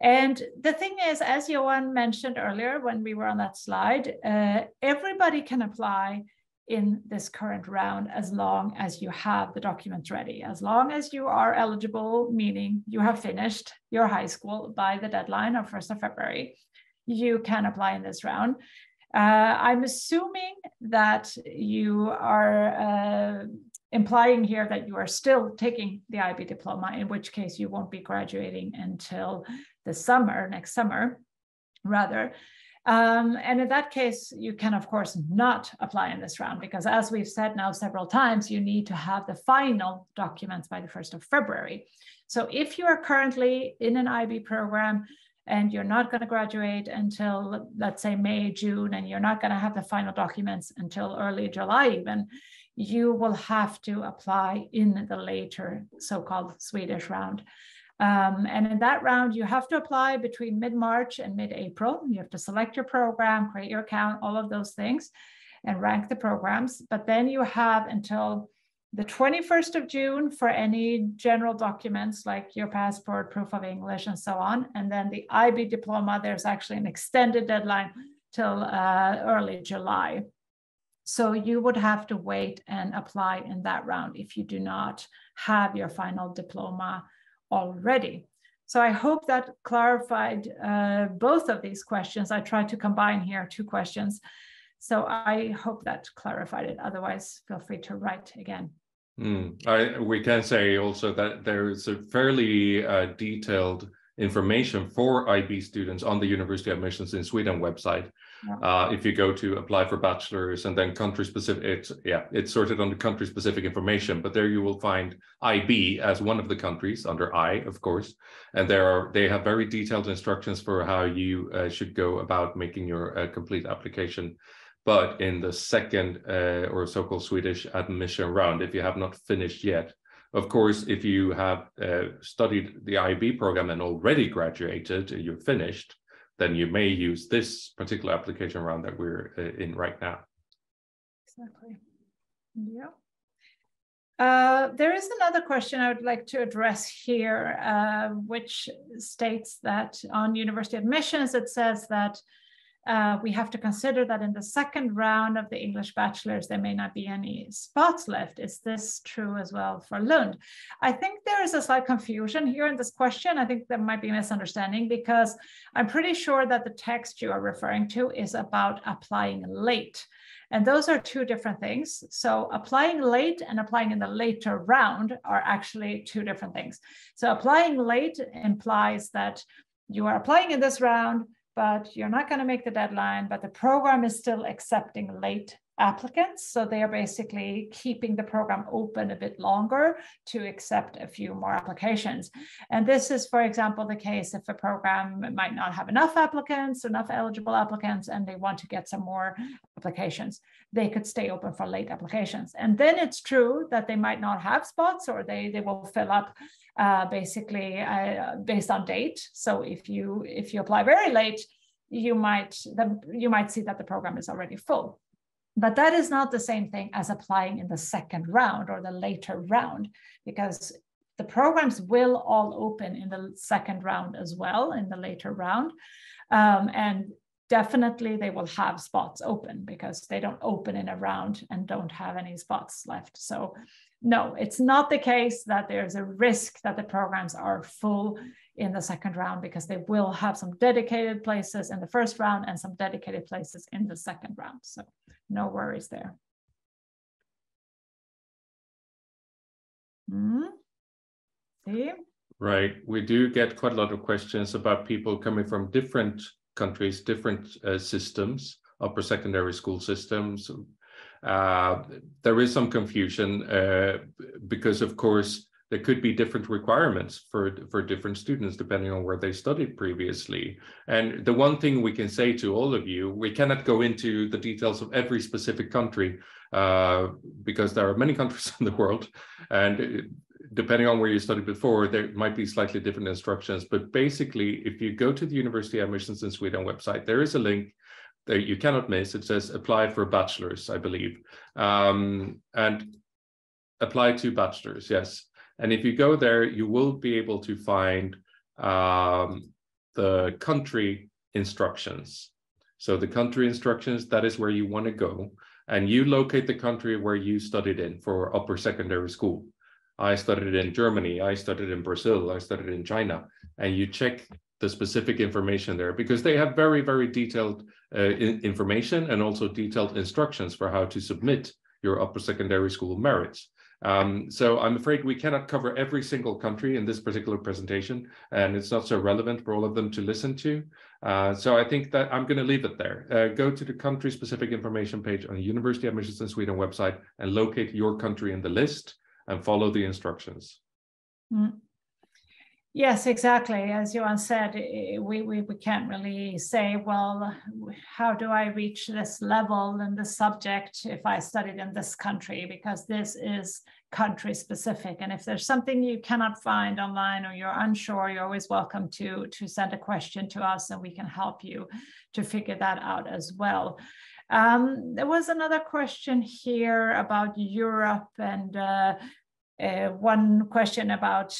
And the thing is, as Johan mentioned earlier when we were on that slide, everybody can apply in this current round as long as you have the documents ready, as long as you are eligible, meaning you have finished your high school by the deadline of 1st of February, you can apply in this round. I'm assuming that you are implying here that you are still taking the IB diploma, in which case you won't be graduating until the summer, next summer, rather. And in that case, you can, of course, not apply in this round, because as we've said now several times, you need to have the final documents by the 1st of February. So if you are currently in an IB program and you're not going to graduate until, let's say, May, June, and you're not going to have the final documents until early July even, you will have to apply in the later so-called Swedish round. And in that round, you have to apply between mid-March and mid-April. You have to select your program, create your account, all of those things, and rank the programs. But then you have until the 21st of June for any general documents like your passport, proof of English, and so on. And then the IB diploma, there's actually an extended deadline till early July. So you would have to wait and apply in that round if you do not have your final diploma already. So I hope that clarified both of these questions. I tried to combine here two questions. So I hope that clarified it. Otherwise, feel free to write again. We can say also that there is a fairly detailed information for IB students on the University Admissions in Sweden website. Yeah. If you go to apply for bachelors and then country specific, it's sorted under country specific information, but there you will find IB as one of the countries under I, of course. And they have very detailed instructions for how you should go about making your complete application. But in the second or so-called Swedish admission round, if you have not finished yet, of course, if you have studied the IB program and already graduated, you're finished, then you may use this particular application round that we're in right now. Exactly. Yeah. There is another question I would like to address here, which states that on university admissions, it says that we have to consider that in the second round of the English bachelors, there may not be any spots left. Is this true as well for Lund? I think there is a slight confusion here in this question. I think there might be a misunderstanding, because I'm pretty sure that the text you are referring to is about applying late. And those are two different things. So applying late and applying in the later round are actually two different things. So applying late implies that you are applying in this round, but you're not going to make the deadline, but the program is still accepting late applicants. So they are basically keeping the program open a bit longer to accept a few more applications. And this is, for example, the case if a program might not have enough applicants, enough eligible applicants, and they want to get some more applications. They could stay open for late applications. And then it's true that they might not have spots, or they will fill up basically based on date. So if you apply very late, you might see that the program is already full. But that is not the same thing as applying in the second round or the later round, because the programs will all open in the second round as well, in the later round. And definitely they will have spots open, because they don't open in a round and don't have any spots left. So no, it's not the case that there's a risk that the programs are full in the second round, because they will have some dedicated places in the first round and some dedicated places in the second round. So no worries there. See? Right. We do get quite a lot of questions about people coming from different countries, different systems, upper secondary school systems. There is some confusion because, of course, there could be different requirements for different students depending on where they studied previously. And the one thing we can say to all of you, we cannot go into the details of every specific country because there are many countries in the world, and depending on where you studied before, there might be slightly different instructions. But basically, if you go to the University Admissions in Sweden website, there is a link that you cannot miss. It says apply for bachelors, I believe, and apply to bachelors, yes. And if you go there, you will be able to find the country instructions. So the country instructions, that is where you want to go. And you locate the country where you studied in for upper secondary school. I studied in Germany, I studied in Brazil, I studied in China. And you check the specific information there, because they have very, very detailed information and also detailed instructions for how to submit your upper secondary school merits. So I'm afraid we cannot cover every single country in this particular presentation, and it's not so relevant for all of them to listen to. So I think that I'm going to leave it there. Go to the country-specific information page on the University Admissions in Sweden website and locate your country in the list and follow the instructions. Yes, exactly. As Johan said, we can't really say, well, how do I reach this level in this subject if I studied in this country? Because this is country specific. And if there's something you cannot find online or you're unsure, you're always welcome to send a question to us, and we can help you to figure that out as well. There was another question here about Europe, and one question about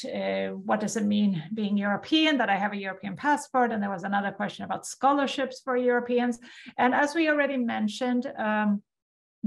what does it mean being European, that I have a European passport, and there was another question about scholarships for Europeans. And as we already mentioned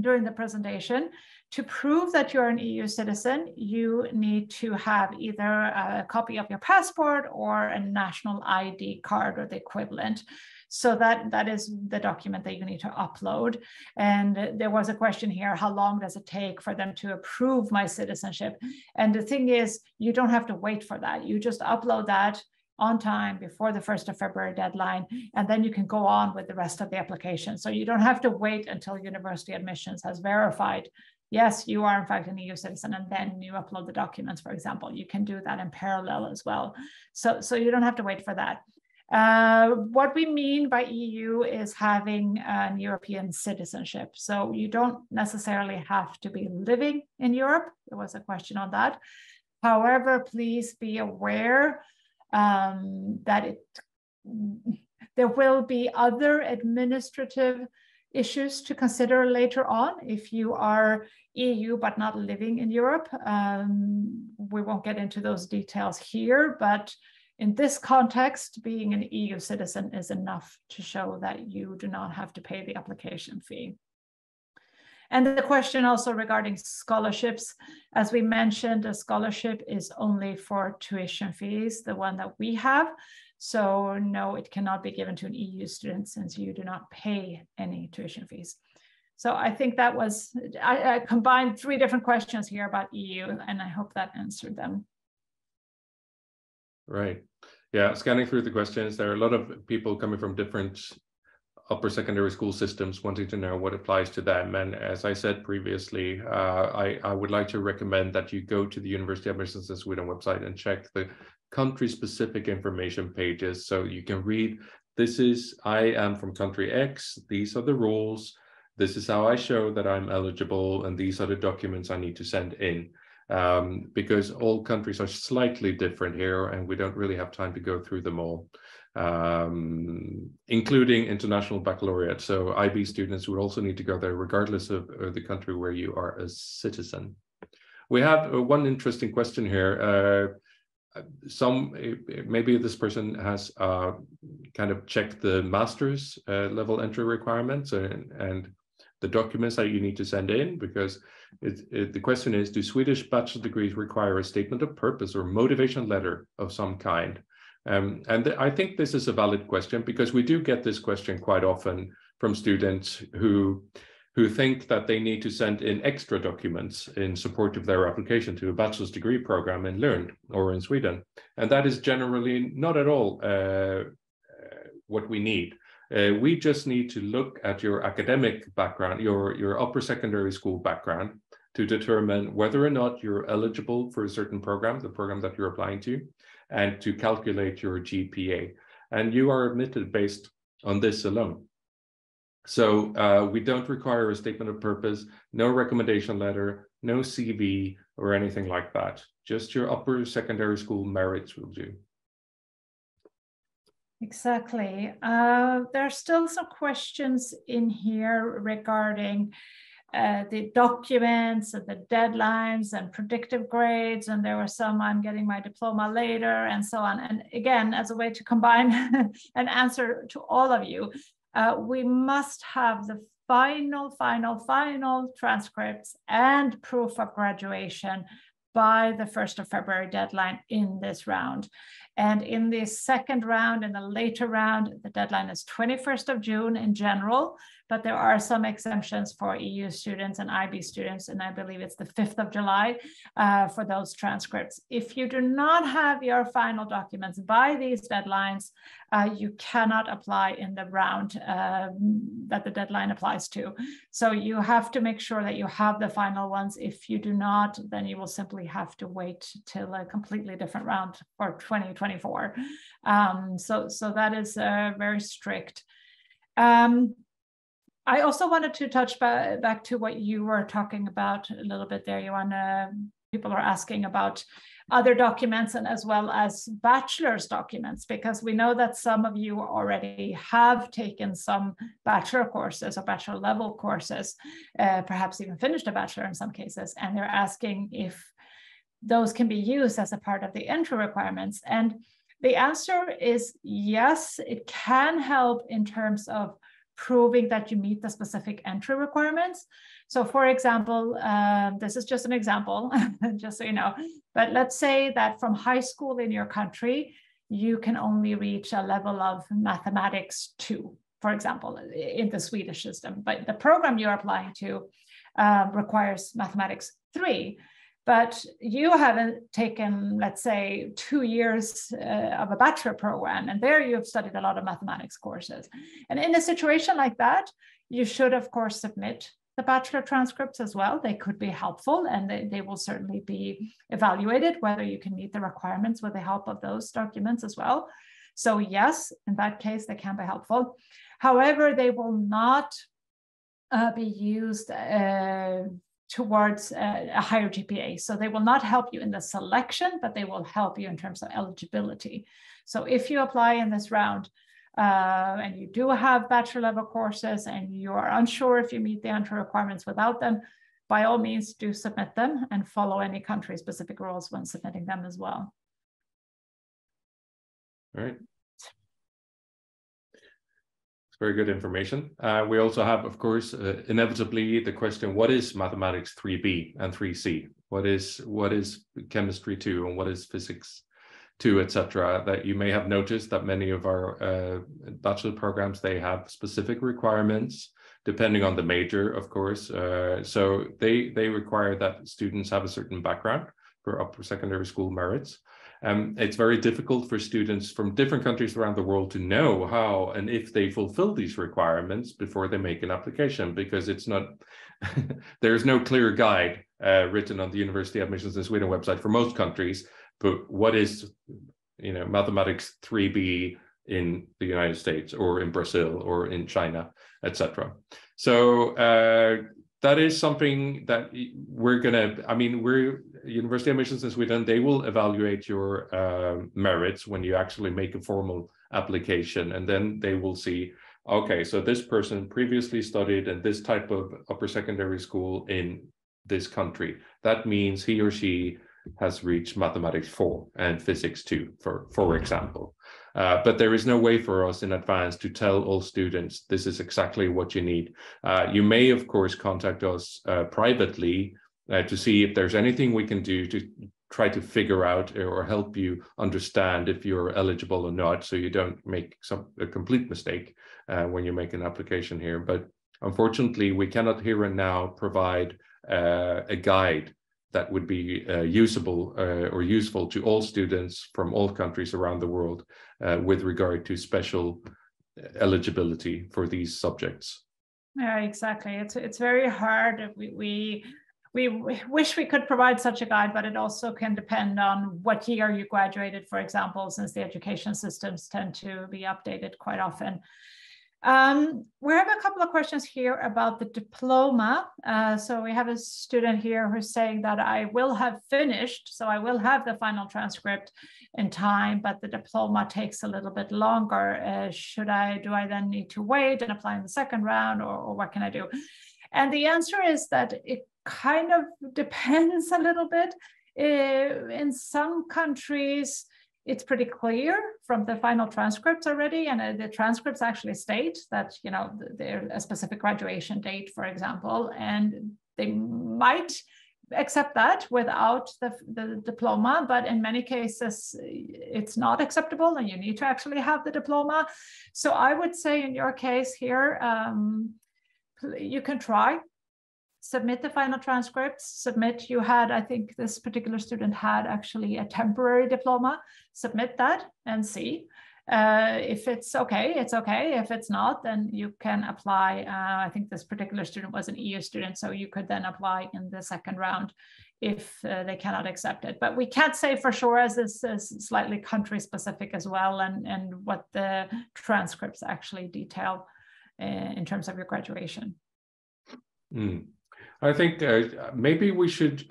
during the presentation, to prove that you're an EU citizen, you need to have either a copy of your passport or a national ID card or the equivalent. So that is the document that you need to upload. And there was a question here, how long does it take for them to approve my citizenship? And the thing is, you don't have to wait for that. You just upload that on time before the 1st of February deadline, and then you can go on with the rest of the application. So you don't have to wait until University Admissions has verified, yes, you are in fact an EU citizen, and then you upload the documents, for example. You can do that in parallel as well. So you don't have to wait for that. What we mean by EU is having an European citizenship. So you don't necessarily have to be living in Europe. There was a question on that. However, please be aware that there will be other administrative issues to consider later on if you are EU but not living in Europe. We won't get into those details here, but In this context, being an EU citizen is enough to show that you do not have to pay the application fee. And the question also regarding scholarships, as we mentioned, a scholarship is only for tuition fees, the one that we have. So no, it cannot be given to an EU student since you do not pay any tuition fees. So I think that was, I combined 3 different questions here about EU, and I hope that answered them. Right. Yeah, scanning through the questions, there are a lot of people coming from different upper secondary school systems wanting to know what applies to them. And as I said previously, I would like to recommend that you go to the University of Biomedicine in Sweden website and check the country-specific information pages. So you can read, I am from country X, these are the rules, this is how I show that I'm eligible, and these are the documents I need to send in. Because all countries are slightly different here, and we don't really have time to go through them all, including international baccalaureate. So IB students would also need to go there regardless of the country where you are a citizen. We have one interesting question here. Maybe this person has kind of checked the master's level entry requirements and the documents that you need to send in, because the question is, do Swedish bachelor degrees require a statement of purpose or motivation letter of some kind? And I think this is a valid question, because we do get this question quite often from students who think that they need to send in extra documents in support of their application to a bachelor's degree program in Lund or in Sweden. And that is generally not at all what we need. We just need to look at your academic background, your upper secondary school background, to determine whether or not you're eligible for a certain program, the program that you're applying to, and to calculate your GPA. And you are admitted based on this alone. So we don't require a statement of purpose, no recommendation letter, no CV or anything like that. Just your upper secondary school merits will do. Exactly. There are still some questions in here regarding the documents and the deadlines and predictive grades. And there were some, I'm getting my diploma later and so on. And again, as a way to combine an answer to all of you, we must have the final transcripts and proof of graduation by the 1st of February deadline in this round. And in the second round, in the later round, the deadline is 21st of June in general, but there are some exemptions for EU students and IB students, and I believe it's the 5th of July for those transcripts. If you do not have your final documents by these deadlines, you cannot apply in the round that the deadline applies to. So you have to make sure that you have the final ones. If you do not, then you will simply have to wait till a completely different round for 2024. So that is very strict. I also wanted to touch back to what you were talking about a little bit there, Johan. People are asking about other documents and as well as bachelor's documents, because we know that some of you already have taken some bachelor courses or bachelor level courses, perhaps even finished a bachelor in some cases, and they're asking if those can be used as a part of the entry requirements. And the answer is yes, it can help in terms of proving that you meet the specific entry requirements. So for example, this is just an example, just so you know, but let's say that from high school in your country, you can only reach a level of mathematics 2, for example, in the Swedish system, but the program you're applying to requires mathematics 3. But you haven't taken, let's say, 2 years of a bachelor program, and there you've studied a lot of mathematics courses. And in a situation like that, you should, of course, submit the bachelor transcripts as well. They could be helpful, and they will certainly be evaluated whether you can meet the requirements with the help of those documents as well. So yes, in that case, they can be helpful. However, they will not be used towards a higher GPA. So they will not help you in the selection, but they will help you in terms of eligibility. So if you apply in this round and you do have bachelor level courses and you are unsure if you meet the entry requirements without them, by all means do submit them and follow any country specific rules when submitting them as well. All right. It's very good information. We also have, of course, inevitably the question, what is mathematics 3B and 3C? What is chemistry 2 and what is physics 2, etc.? That you may have noticed that many of our bachelor programs, they have specific requirements depending on the major, of course. So they require that students have a certain background for upper secondary school merits. It's very difficult for students from different countries around the world to know how and if they fulfill these requirements before they make an application, because it's not, there's no clear guide written on the University Admissions in Sweden website for most countries, but what is, mathematics 3B in the United States or in Brazil or in China, etc. So that is something that we're University Admissions in Sweden, they will evaluate your merits when you actually make a formal application, and then they will see, okay, so this person previously studied in this type of upper secondary school in this country. That means he or she has reached mathematics 4 and physics 2, for example. But there is no way for us in advance to tell all students this is exactly what you need. You may, of course, contact us privately to see if there's anything we can do to try to figure out or help you understand if you're eligible or not, so you don't make a complete mistake when you make an application here. But unfortunately, we cannot here and now provide a guide that would be usable or useful to all students from all countries around the world with regard to special eligibility for these subjects. Yeah, exactly. It's very hard. We wish we could provide such a guide, but it also can depend on what year you graduated, for example, since the education systems tend to be updated quite often. We have a couple of questions here about the diploma. So we have a student here who's saying that I will have finished, so I will have the final transcript in time, but the diploma takes a little bit longer. Do I then need to wait and apply in the second round, or what can I do? And the answer is that it kind of depends a little bit. In some countries, it's pretty clear from the final transcripts already, and the transcripts actually state that, there's a specific graduation date, for example, and they might accept that without the diploma, but in many cases, it's not acceptable, and you need to actually have the diploma. So I would say in your case here, you can try. Submit the final transcripts, I think this particular student had actually a temporary diploma. Submit that and see. If it's okay, it's okay. If it's not, then you can apply. I think this particular student was an EU student, so you could then apply in the second round if they cannot accept it. But we can't say for sure, as this is slightly country specific as well, and what the transcripts actually detail in terms of your graduation. I think maybe we should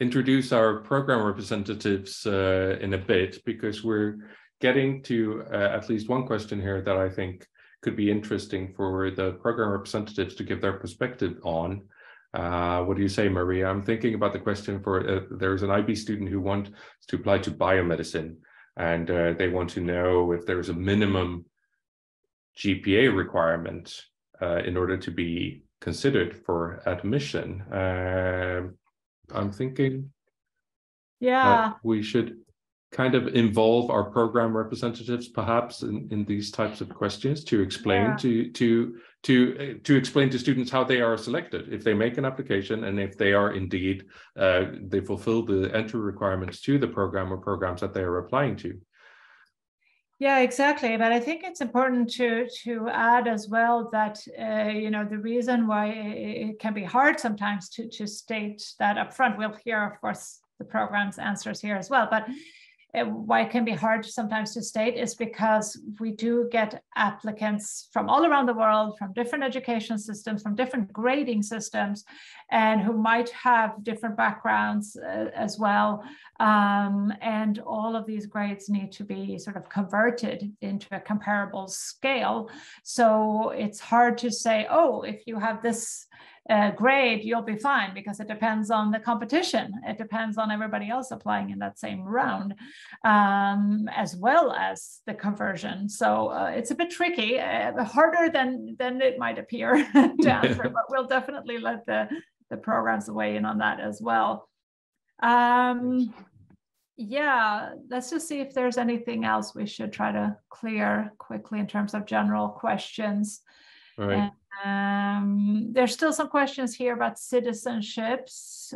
introduce our program representatives in a bit, because we're getting to at least one question here that I think could be interesting for the program representatives to give their perspective on. What do you say, Maria? I'm thinking about the question for, there's an IB student who wants to apply to biomedicine, and they want to know if there's a minimum GPA requirement in order to be considered for admission. I'm thinking that we should kind of involve our program representatives perhaps in these types of questions to explain to explain to students how they are selected if they make an application, and if they are indeed they fulfill the entry requirements to the program or programs that they are applying to. Yeah, exactly. But I think it's important to add as well that, the reason why it can be hard sometimes to state that upfront. We'll hear, of course, the program's answers here as well. But why it can be hard sometimes to state is because we do get applicants from all around the world, from different education systems, from different grading systems, and who might have different backgrounds as well. And all of these grades need to be sort of converted into a comparable scale. So it's hard to say, oh, if you have this grade, you'll be fine, because it depends on the competition. It depends on everybody else applying in that same round, as well as the conversion. So it's a bit tricky, harder than it might appear to answer, but we'll definitely let the programs weigh in on that as well. Yeah, let's just see if there's anything else we should try to clear quickly in terms of general questions. Right. There's still some questions here about citizenships,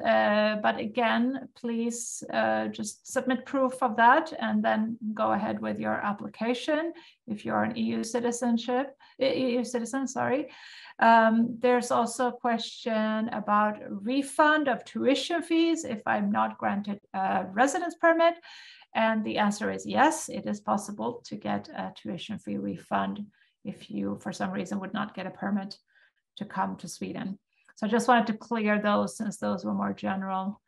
but again, please just submit proof of that and then go ahead with your application if you're an EU citizen, sorry. There's also a question about refund of tuition fees if I'm not granted a residence permit. And the answer is yes, it is possible to get a tuition fee refund if you, for some reason, would not get a permit to come to Sweden. So I just wanted to clear those, since those were more general.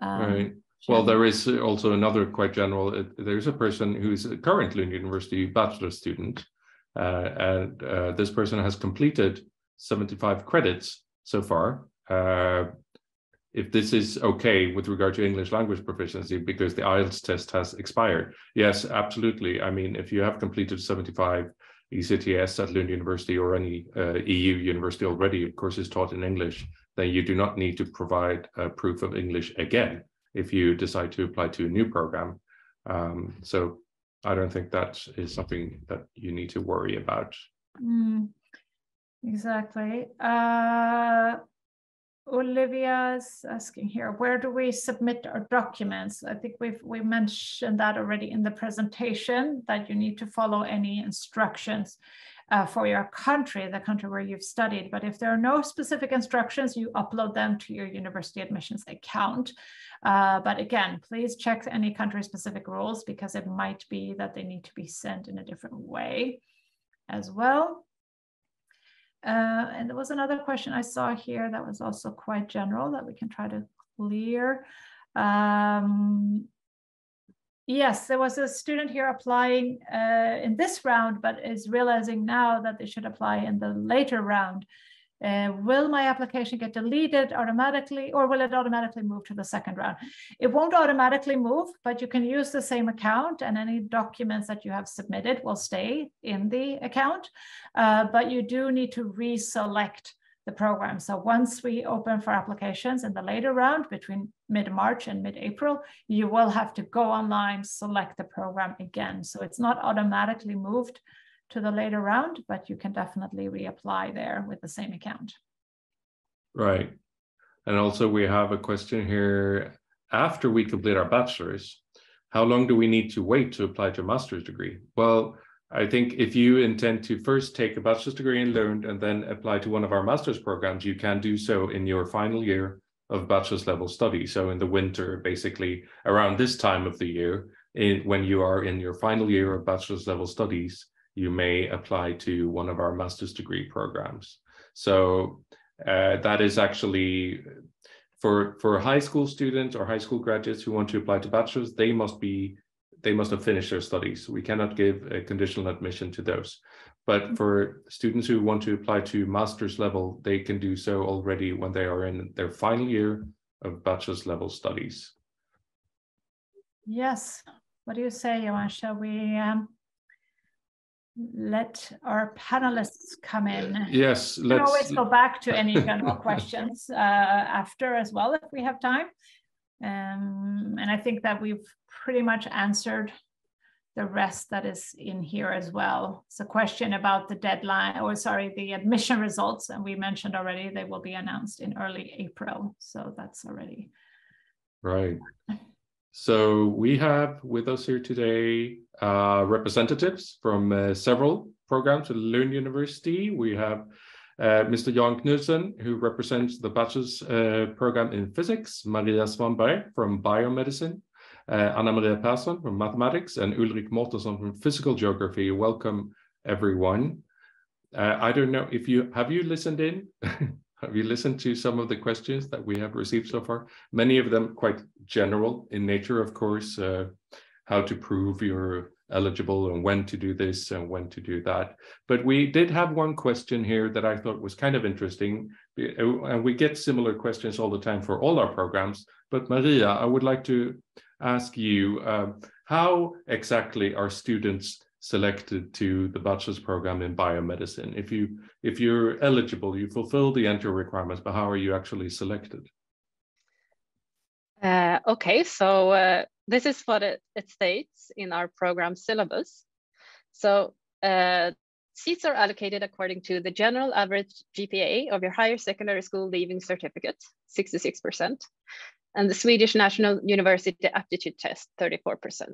Right. Well, there is also another quite general, there's a person who's a current Lund University Bachelor student, and this person has completed 75 credits so far. If this is okay with regard to English language proficiency, because the IELTS test has expired. Yes, absolutely. I mean, if you have completed 75 ECTS at Lund University or any EU university already, of course, is taught in English, then you do not need to provide proof of English again if you decide to apply to a new program. So I don't think that is something that you need to worry about. Exactly. Olivia's asking here, where do we submit our documents? I think we mentioned that already in the presentation, that you need to follow any instructions for your country, the country where you've studied. But if there are no specific instructions, you upload them to your university admissions account. But again, please check any country-specific rules, because it might be that they need to be sent in a different way as well. And there was another question I saw here that was also quite general that we can try to clear. Yes, there was a student here applying in this round, but is realizing now that they should apply in the later round. Will my application get deleted automatically, or will it automatically move to the second round? It won't automatically move, but you can use the same account, and any documents that you have submitted will stay in the account. But you do need to reselect the program. So once we open for applications in the later round between mid-March and mid-April, you will have to go online, select the program again. So it's not automatically moved to the later round, but you can definitely reapply there with the same account. Right. And also we have a question here, after we complete our bachelor's, how long do we need to wait to apply to a master's degree? Well, I think if you intend to first take a bachelor's degree in Lund and then apply to one of our master's programs, you can do so in your final year of bachelor's level study. So in the winter, basically around this time of the year, when you are in your final year of bachelor's level studies, you may apply to one of our master's degree programs. So that is actually for high school students or high school graduates who want to apply to bachelor's, they must have finished their studies. We cannot give a conditional admission to those. But for students who want to apply to master's level, they can do so already when they are in their final year of bachelor's level studies. Yes. What do you say, Johan? Shall we let our panelists come in? Yes, let's. We can always go back to any general questions after as well, if we have time. And I think that we've pretty much answered the rest that is in here as well. It's a question about the deadline, or sorry, the admission results, and we mentioned already they will be announced in early April. So that's already right. So we have with us here today representatives from several programs at Lund University. We have Mr. Jan Knudsen, who represents the bachelor's program in physics, Maria Svanberg from Biomedicine, Anna-Maria Persson from mathematics, and Ulrik Mortensson from physical geography. Welcome, everyone. I don't know if have you listened in? Have you listened to some of the questions that we have received so far? Many of them quite general in nature, of course, how to prove you're eligible and when to do this and when to do that. But we did have one question here that I thought was kind of interesting. And we get similar questions all the time for all our programs. But Maria, I would like to ask you, how exactly are students selected to the bachelor's program in biomedicine? If you're eligible, you fulfill the entry requirements, but how are you actually selected? Okay, so this is what it states in our program syllabus. So seats are allocated according to the general average GPA of your higher secondary school leaving certificate, 66%, and the Swedish National University Aptitude Test, 34%.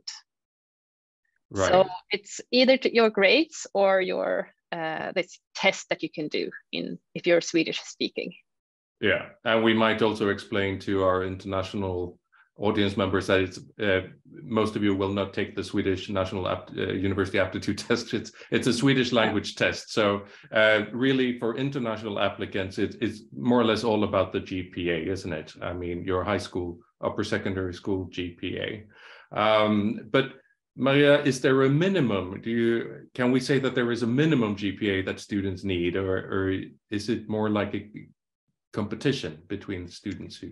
Right. So it's either your grades or your this test that you can do if you're Swedish speaking. Yeah, and we might also explain to our international audience members that it's most of you will not take the Swedish National University Aptitude Test. It's a Swedish language test. So really for international applicants, it's more or less all about the GPA, isn't it? I mean, your high school, upper secondary school GPA. But Maria, is there a minimum? Can we say that there is a minimum GPA that students need, or is it more like a competition between students who?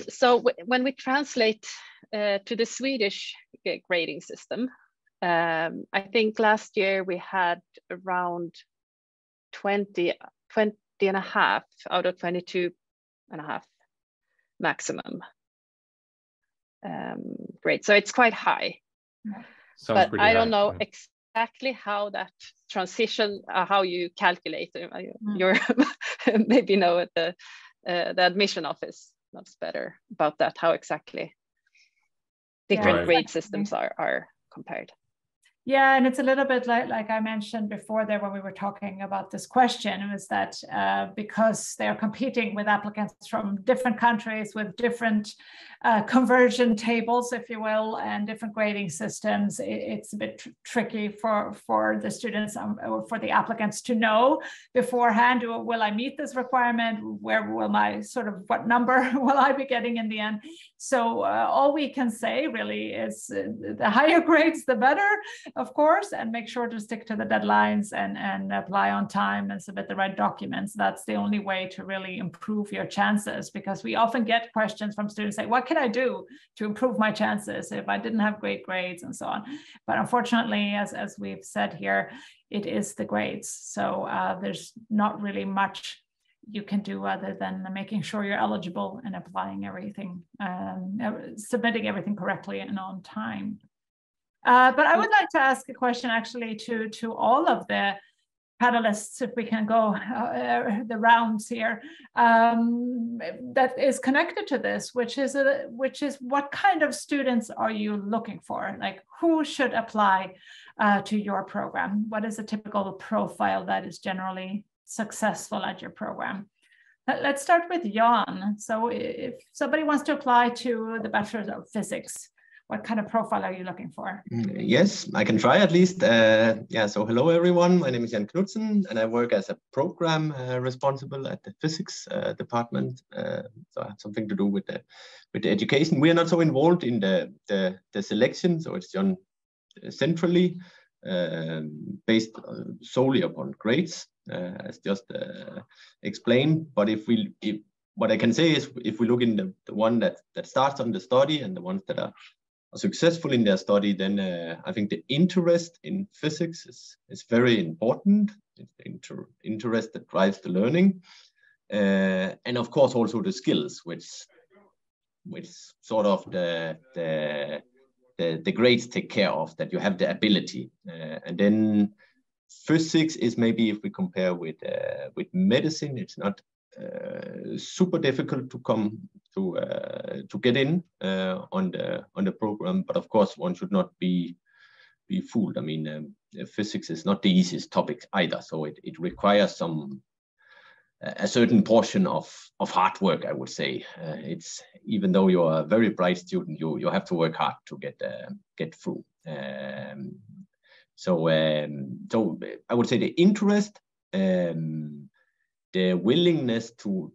So when we translate to the Swedish grading system, I think last year we had around 20 and a half out of 22 and a half maximum grade. So it's quite high. But I don't know exactly how that transition, how you calculate your maybe know at the admission office knows better about that, how exactly different grade systems are compared. Yeah, and it's a little bit like I mentioned before there when we were talking about this question, it was that because they're competing with applicants from different countries with different conversion tables, if you will, and different grading systems, it's a bit tricky for the students or for the applicants to know beforehand, will I meet this requirement? Where will my what number will I be getting in the end? So all we can say really is the higher grades, the better, of course, and make sure to stick to the deadlines and apply on time and submit the right documents. That's the only way to really improve your chances, because we often get questions from students saying, what can I do to improve my chances if I didn't have great grades and so on? But unfortunately, as we've said here, it is the grades. So there's not really much you can do other than making sure you're eligible and applying everything, submitting everything correctly and on time. But I would like to ask a question actually to all of the panelists, if we can go the rounds here, that is connected to this, which is what kind of students are you looking for? Like, who should apply to your program? What is a typical profile that is generally successful at your program? Let's start with Jan. So if somebody wants to apply to the Bachelor of Physics, what kind of profile are you looking for? Yes, I can try at least. Yeah, so hello everyone. My name is Jan Knudsen and I work as a program responsible at the physics department. So I have something to do with the education. We are not so involved in the selection, so it's done centrally, based solely upon grades, as just explained. But what I can say is, if we look in the one that starts on the study and the ones that are successful in their study, then I think the interest in physics is very important. It's the interest that drives the learning, and of course also the skills, which sort of the grades take care of, that you have the ability, and then physics is, maybe if we compare with medicine, it's not super difficult to come to get in on the program, but of course one should not be fooled. I mean, physics is not the easiest topic either, so it requires a certain portion of hard work, I would say. It's, even though you're a very bright student, you have to work hard to get through. So I would say the interest, the willingness to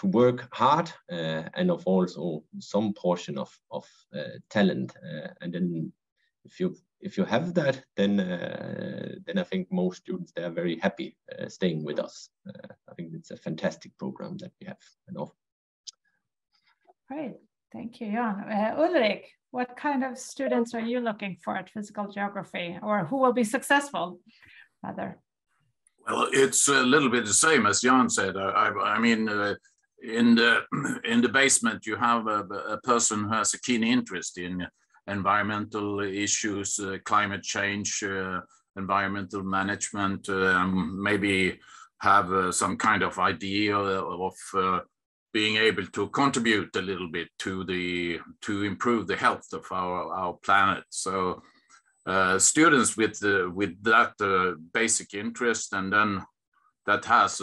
work hard, and of also some portion of talent. And then if you have that, then I think most students, they are very happy staying with us. I think it's a fantastic program that we have. Great, thank you, Jan. Ulrik, what kind of students are you looking for at physical geography, or who will be successful, rather? Well, it's a little bit the same as Jan said. I mean, in the basement, you have a person who has a keen interest in environmental issues, climate change, environmental management, maybe have some kind of idea of being able to contribute a little bit to improve the health of our planet. So students with that basic interest, and then that has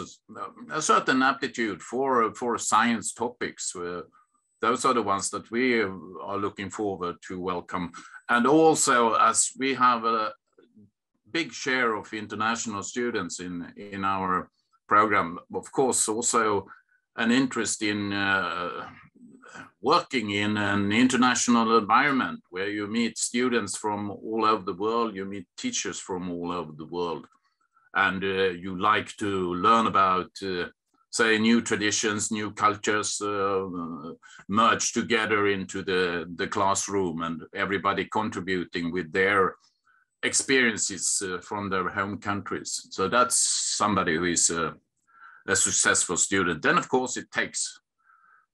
a certain aptitude for science topics. Those are the ones that we are looking forward to welcome. And also, as we have a big share of international students in our program, of course, also an interest in working in an international environment where you meet students from all over the world, you meet teachers from all over the world, and you like to learn about, say, new traditions, new cultures merged together into the classroom, and everybody contributing with their experiences from their home countries. So that's somebody who is a successful student. Then, of course, it takes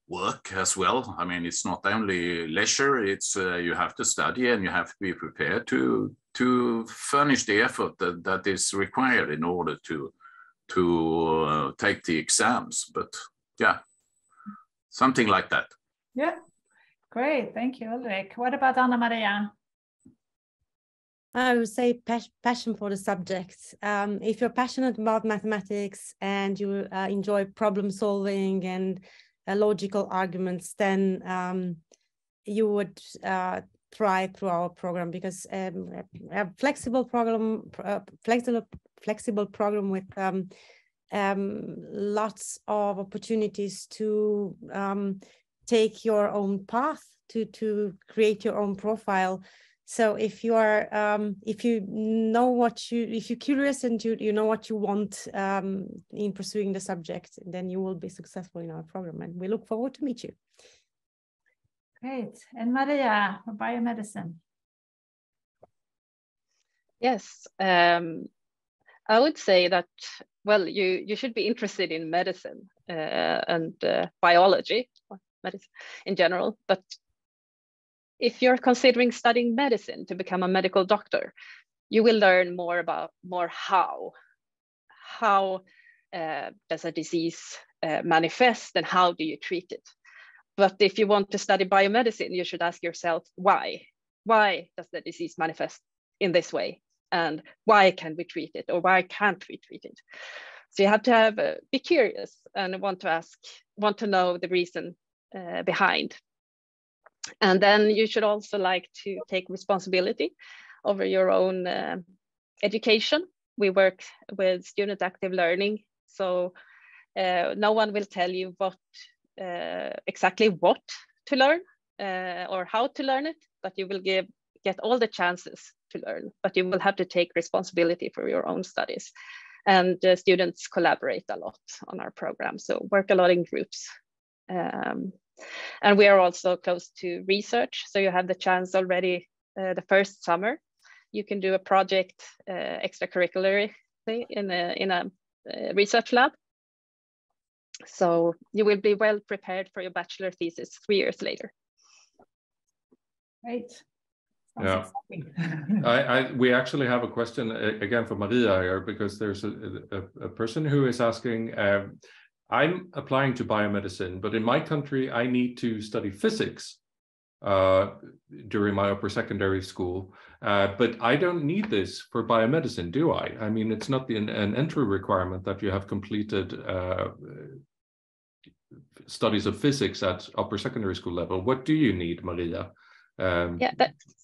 work as well. I mean, it's not only leisure, it's you have to study and you have to be prepared to furnish the effort that is required in order to take the exams. But yeah, something like that. Yeah, great. Thank you, Ulrik. What about Anna Maria? I would say passion for the subject. If you're passionate about mathematics and you enjoy problem solving and logical arguments, then you would thrive through our program, because a flexible program with lots of opportunities to take your own path, to create your own profile. So if you are, if you're curious and you know what you want in pursuing the subject, then you will be successful in our program, and we look forward to meet you. Great. And Maria, for biomedicine. Yes, I would say that, well, you should be interested in medicine and biology, or medicine in general, but if you're considering studying medicine to become a medical doctor, you will learn more about how does a disease manifest and how do you treat it. But if you want to study biomedicine, you should ask yourself, why? Why does the disease manifest in this way? And why can we treat it, or why can't we treat it? So you have to be curious and want to know the reason behind. And then you should also like to take responsibility over your own education. We work with student active learning, so no one will tell you exactly what to learn or how to learn it, but you will get all the chances to learn, but you will have to take responsibility for your own studies. And students collaborate a lot on our program, so work a lot in groups. And we are also close to research, so you have the chance already the first summer. You can do a project extracurricularly in a research lab. So you will be well prepared for your bachelor thesis 3 years later. Great. Yeah, we actually have a question again for Maria here, because there's a person who is asking, I'm applying to biomedicine, but in my country, I need to study physics during my upper secondary school. But I don't need this for biomedicine, do I? I mean, it's not an entry requirement that you have completed studies of physics at upper secondary school level. What do you need, Maria? Yeah,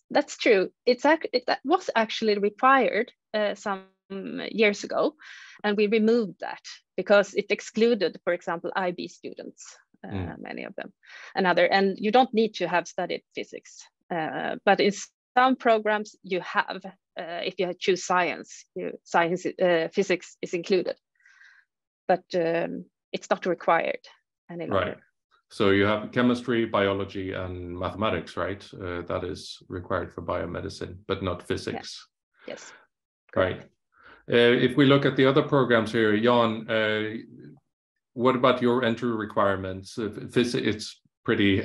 that's true. That was actually required some years ago, and we removed that because it excluded, for example, IB students, many of them, and you don't need to have studied physics, but some programs you have, if you choose science, physics is included, but it's not required any longer. Right. So you have chemistry, biology, and mathematics, right? That is required for biomedicine, but not physics. Yeah. Yes. Right. If we look at the other programs here, Jan, what about your entry requirements? It's pretty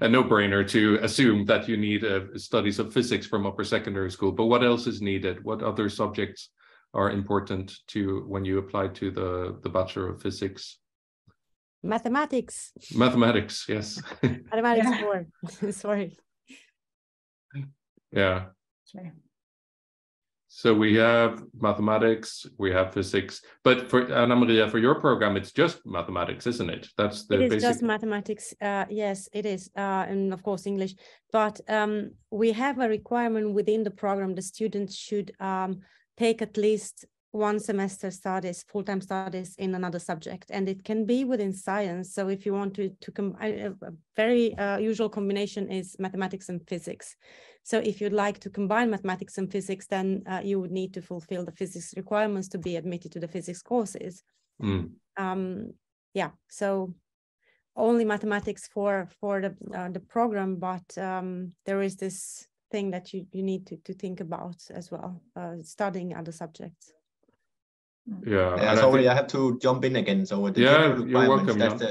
a no-brainer to assume that you need studies of physics from upper secondary school, but what else is needed? What other subjects are important to when you apply to the Bachelor of Physics? Mathematics. Mathematics, yes. Mathematics 4. Sorry. Yeah. Sorry. So we have mathematics, we have physics, but for Anna Maria, for your program, it's just mathematics, isn't it? That's the basic. It is basic... just mathematics. Yes, it is, and of course English. But we have a requirement within the program. The students should take at least one semester studies, full-time studies in another subject, and it can be within science. So if you want to combine, a very usual combination is mathematics and physics. So if you'd like to combine mathematics and physics, then you would need to fulfill the physics requirements to be admitted to the physics courses. Yeah, so only mathematics for the program, but there is this thing that you need to think about as well, studying other subjects. Yeah. Sorry, I have to jump in again. So the general requirements,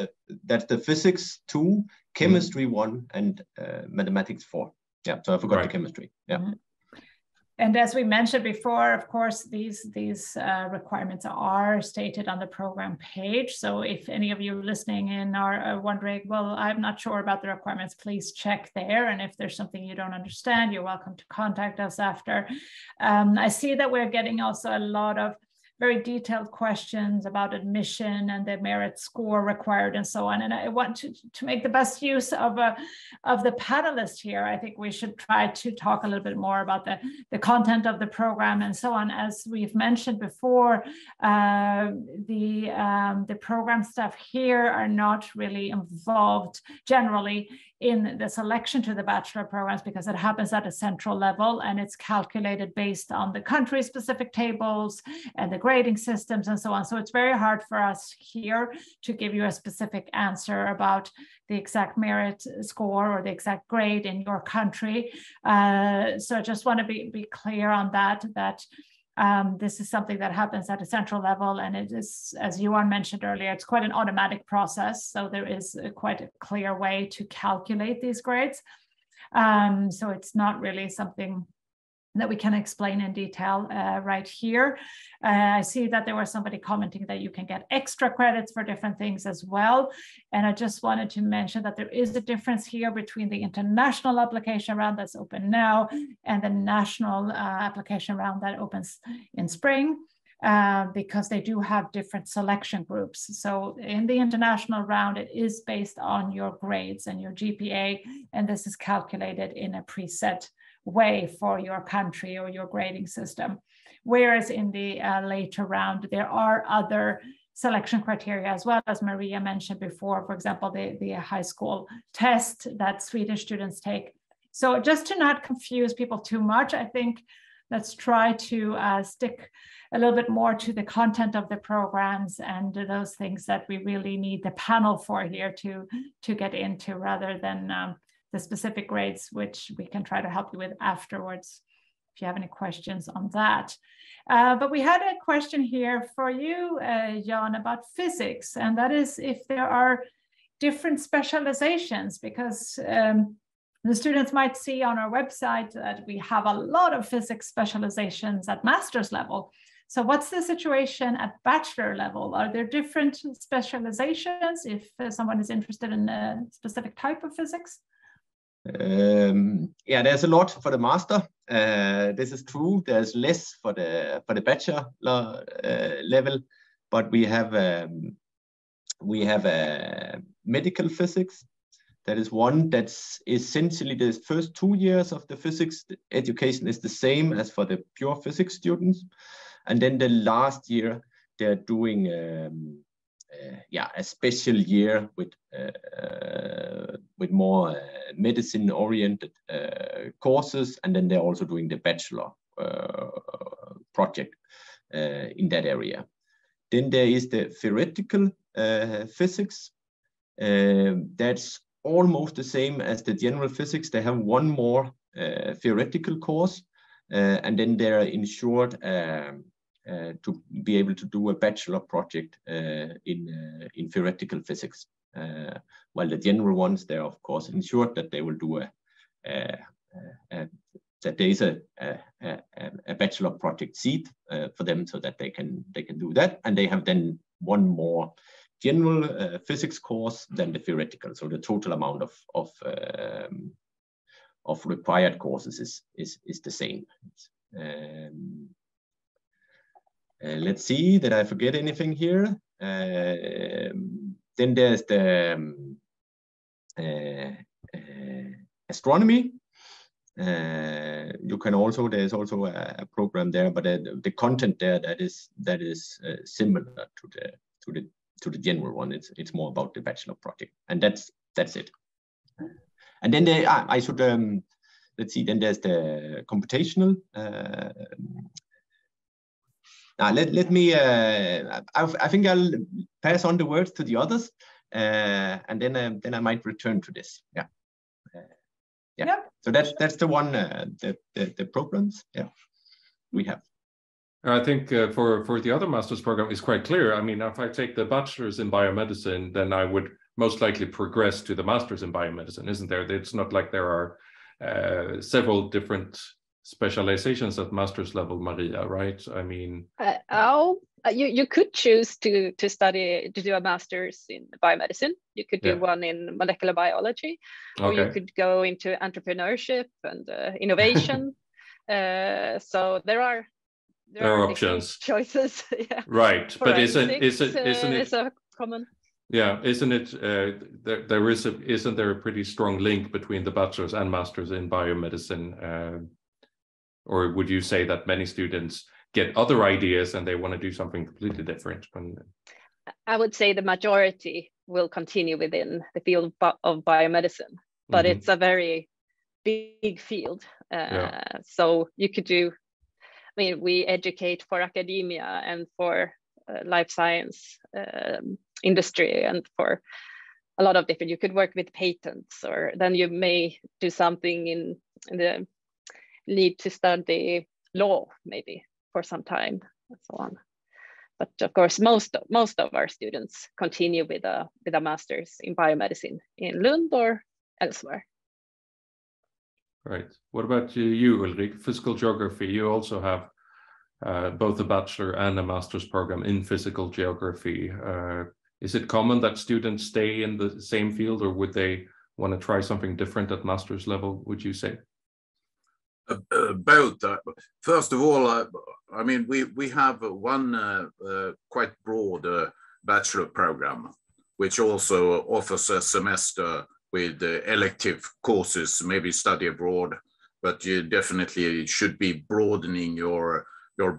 that's the physics 2, chemistry 1, and mathematics 4. Yeah, so I forgot the chemistry. Yeah. And as we mentioned before, of course, these requirements are stated on the program page. So if any of you listening in are wondering, well, I'm not sure about the requirements, please check there. And if there's something you don't understand, you're welcome to contact us after. I see that we're getting also a lot of very detailed questions about admission and the merit score required and so on. And I want to make the best use of the panelists here. I think we should try to talk a little bit more about the content of the program and so on. As we've mentioned before, the program staff here are not really involved generally in the selection to the bachelor programs because it happens at a central level and it's calculated based on the country-specific tables and the grading systems and so on. So it's very hard for us here to give you a specific answer about the exact merit score or the exact grade in your country. So I just want to be clear on that this is something that happens at a central level, and it is, as Johan mentioned earlier, it's quite an automatic process. So there is quite a clear way to calculate these grades. So it's not really something that we can explain in detail right here. I see that there was somebody commenting that you can get extra credits for different things as well. And I just wanted to mention that there is a difference here between the international application round that's open now and the national application round that opens in spring. Because they do have different selection groups. So in the international round, it is based on your grades and your GPA, and this is calculated in a preset way for your country or your grading system. Whereas in the later round, there are other selection criteria as well, as Maria mentioned before, for example, the high school test that Swedish students take. So just to not confuse people too much, I think let's try to stick a little bit more to the content of the programs and those things that we really need the panel for here to get into, rather than the specific grades, which we can try to help you with afterwards if you have any questions on that. But we had a question here for you, Jan, about physics, and that is if there are different specializations, because the students might see on our website that we have a lot of physics specializations at master's level. So what's the situation at bachelor level? Are there different specializations if someone is interested in a specific type of physics? Yeah, there's a lot for the master. This is true. There's less for the bachelor level, but we have medical physics. That is one that's essentially the first 2 years of the physics education is the same as for the pure physics students. And then the last year, they're doing a special year with more medicine-oriented courses, and then they're also doing the bachelor project in that area. Then there is the theoretical physics. That's almost the same as the general physics. They have one more theoretical course, and then they're insured to be able to do a bachelor project in theoretical physics. While the general ones, they're of course insured that they will do that there is a bachelor project seat for them, so that they can do that, and they have then one more general physics course than the theoretical. So the total amount of required courses is the same. Let's see that I forget anything here. Then there's the astronomy. You can also, there's also a program there, but the content there that is similar to the general one. It's more about the bachelor project, and that's it. And then I should let's see. Then there's the computational. Let me. I think I'll pass on the words to the others, and then I might return to this. Yeah. Yeah. Yep. So that's the one, the programs, yeah, we have. I think for the other master's program, it's quite clear. I mean, if I take the bachelor's in biomedicine, then I would most likely progress to the master's in biomedicine, isn't there? It's not like there are several different specializations at master's level, Maria, right? I mean, you could choose to do a master's in biomedicine. You could do one in molecular biology, or you could go into entrepreneurship and innovation. So there are options, choices. Yeah. Right, but isn't it a common? Yeah, isn't it? Isn't there a pretty strong link between the bachelor's and master's in biomedicine? Or would you say that many students get other ideas and they want to do something completely different? I would say the majority will continue within the field of biomedicine, but it's a very big field. So you could do, I mean, we educate for academia and for life science industry and for a lot of different, you could work with patents, or then you may do something in the need to study law maybe for some time and so on. But of course, most of our students continue with a master's in biomedicine in Lund or elsewhere. Right. What about you, Ulrik? Physical geography. You also have both a bachelor and a master's program in physical geography. Is it common that students stay in the same field, or would they want to try something different at master's level, would you say? Both. First of all, I mean, we have one quite broad bachelor program, which also offers a semester with elective courses, maybe study abroad, but you definitely should be broadening your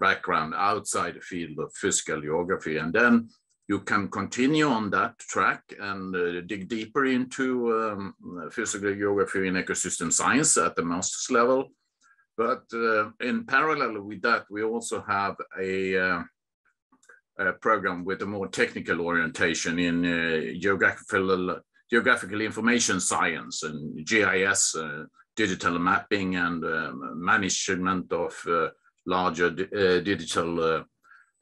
background outside the field of physical geography. And then you can continue on that track and dig deeper into physical geography and ecosystem science at the master's level. But in parallel with that, we also have a program with a more technical orientation in geographical information science and GIS, digital mapping and management of larger digital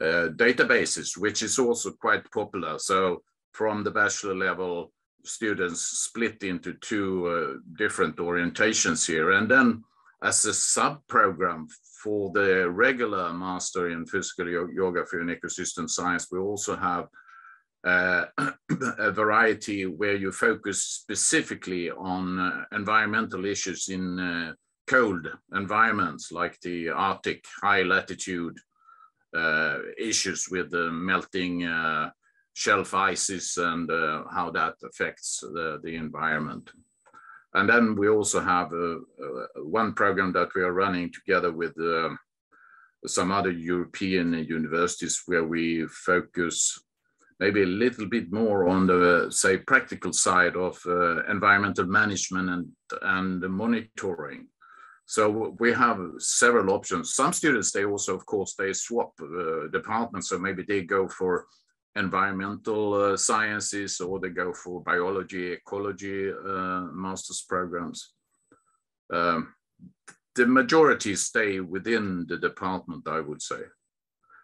databases, which is also quite popular. So from the bachelor level, students split into two different orientations here. And then as a sub-program for the regular master in physical geography and ecosystem science, we also have a variety where you focus specifically on environmental issues in cold environments like the Arctic, high latitude issues with the melting shelf ices and how that affects the environment. And then we also have one program that we are running together with some other European universities where we focus maybe a little bit more on the, say, practical side of environmental management and monitoring. So we have several options. Some students, they also, of course, they swap departments. So maybe they go for environmental sciences, or they go for biology, ecology master's programs. The majority stay within the department, I would say.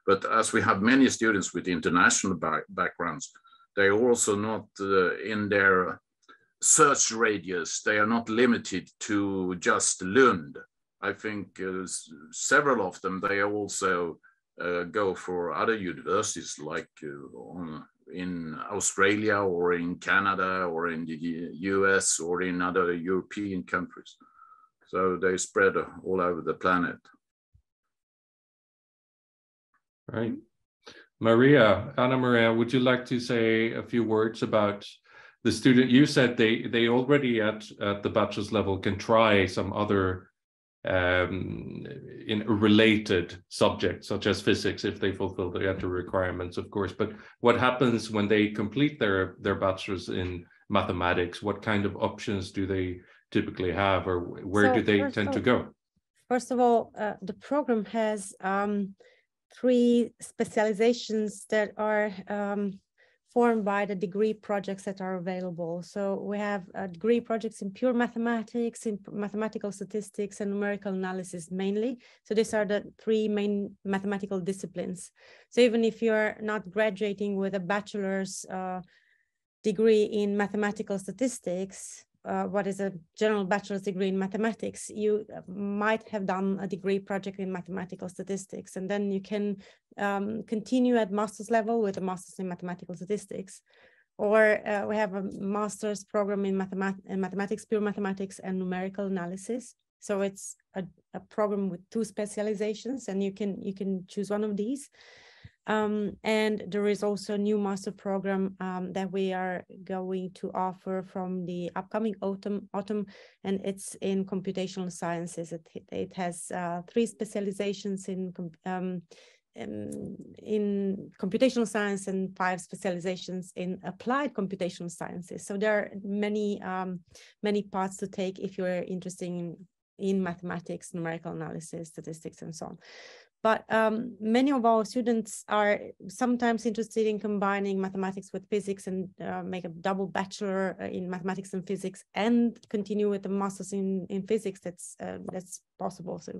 But as we have many students with international backgrounds, they are also not in their search radius. They are not limited to just Lund. I think several of them, they also go for other universities, like in Australia or in Canada or in the US or in other European countries. So they spread all over the planet. Right. Anna Maria, would you like to say a few words about the student? You said they already at the bachelor's level can try some other in related subjects, such as physics, if they fulfill the other requirements, of course. But what happens when they complete their bachelor's in mathematics? What kind of options do they typically have, or where do they tend to go? First of all, the program has 3 specializations that are formed by the degree projects that are available. So we have degree projects in pure mathematics, in mathematical statistics, and numerical analysis mainly. So these are the 3 main mathematical disciplines. So even if you're not graduating with a bachelor's degree in mathematical statistics, what is a general bachelor's degree in mathematics, you might have done a degree project in mathematical statistics, and then you can continue at master's level with a master's in mathematical statistics. Or we have a master's program in mathematics, pure mathematics, and numerical analysis. So it's a program with 2 specializations, and you can choose one of these. And there is also a new master program that we are going to offer from the upcoming autumn, and it's in computational sciences. It has 3 specializations in computational science and 5 specializations in applied computational sciences. So there are many paths to take if you're interested in mathematics, numerical analysis, statistics, and so on. But many of our students are sometimes interested in combining mathematics with physics and make a double bachelor in mathematics and physics and continue with the master's in physics. That's possible. So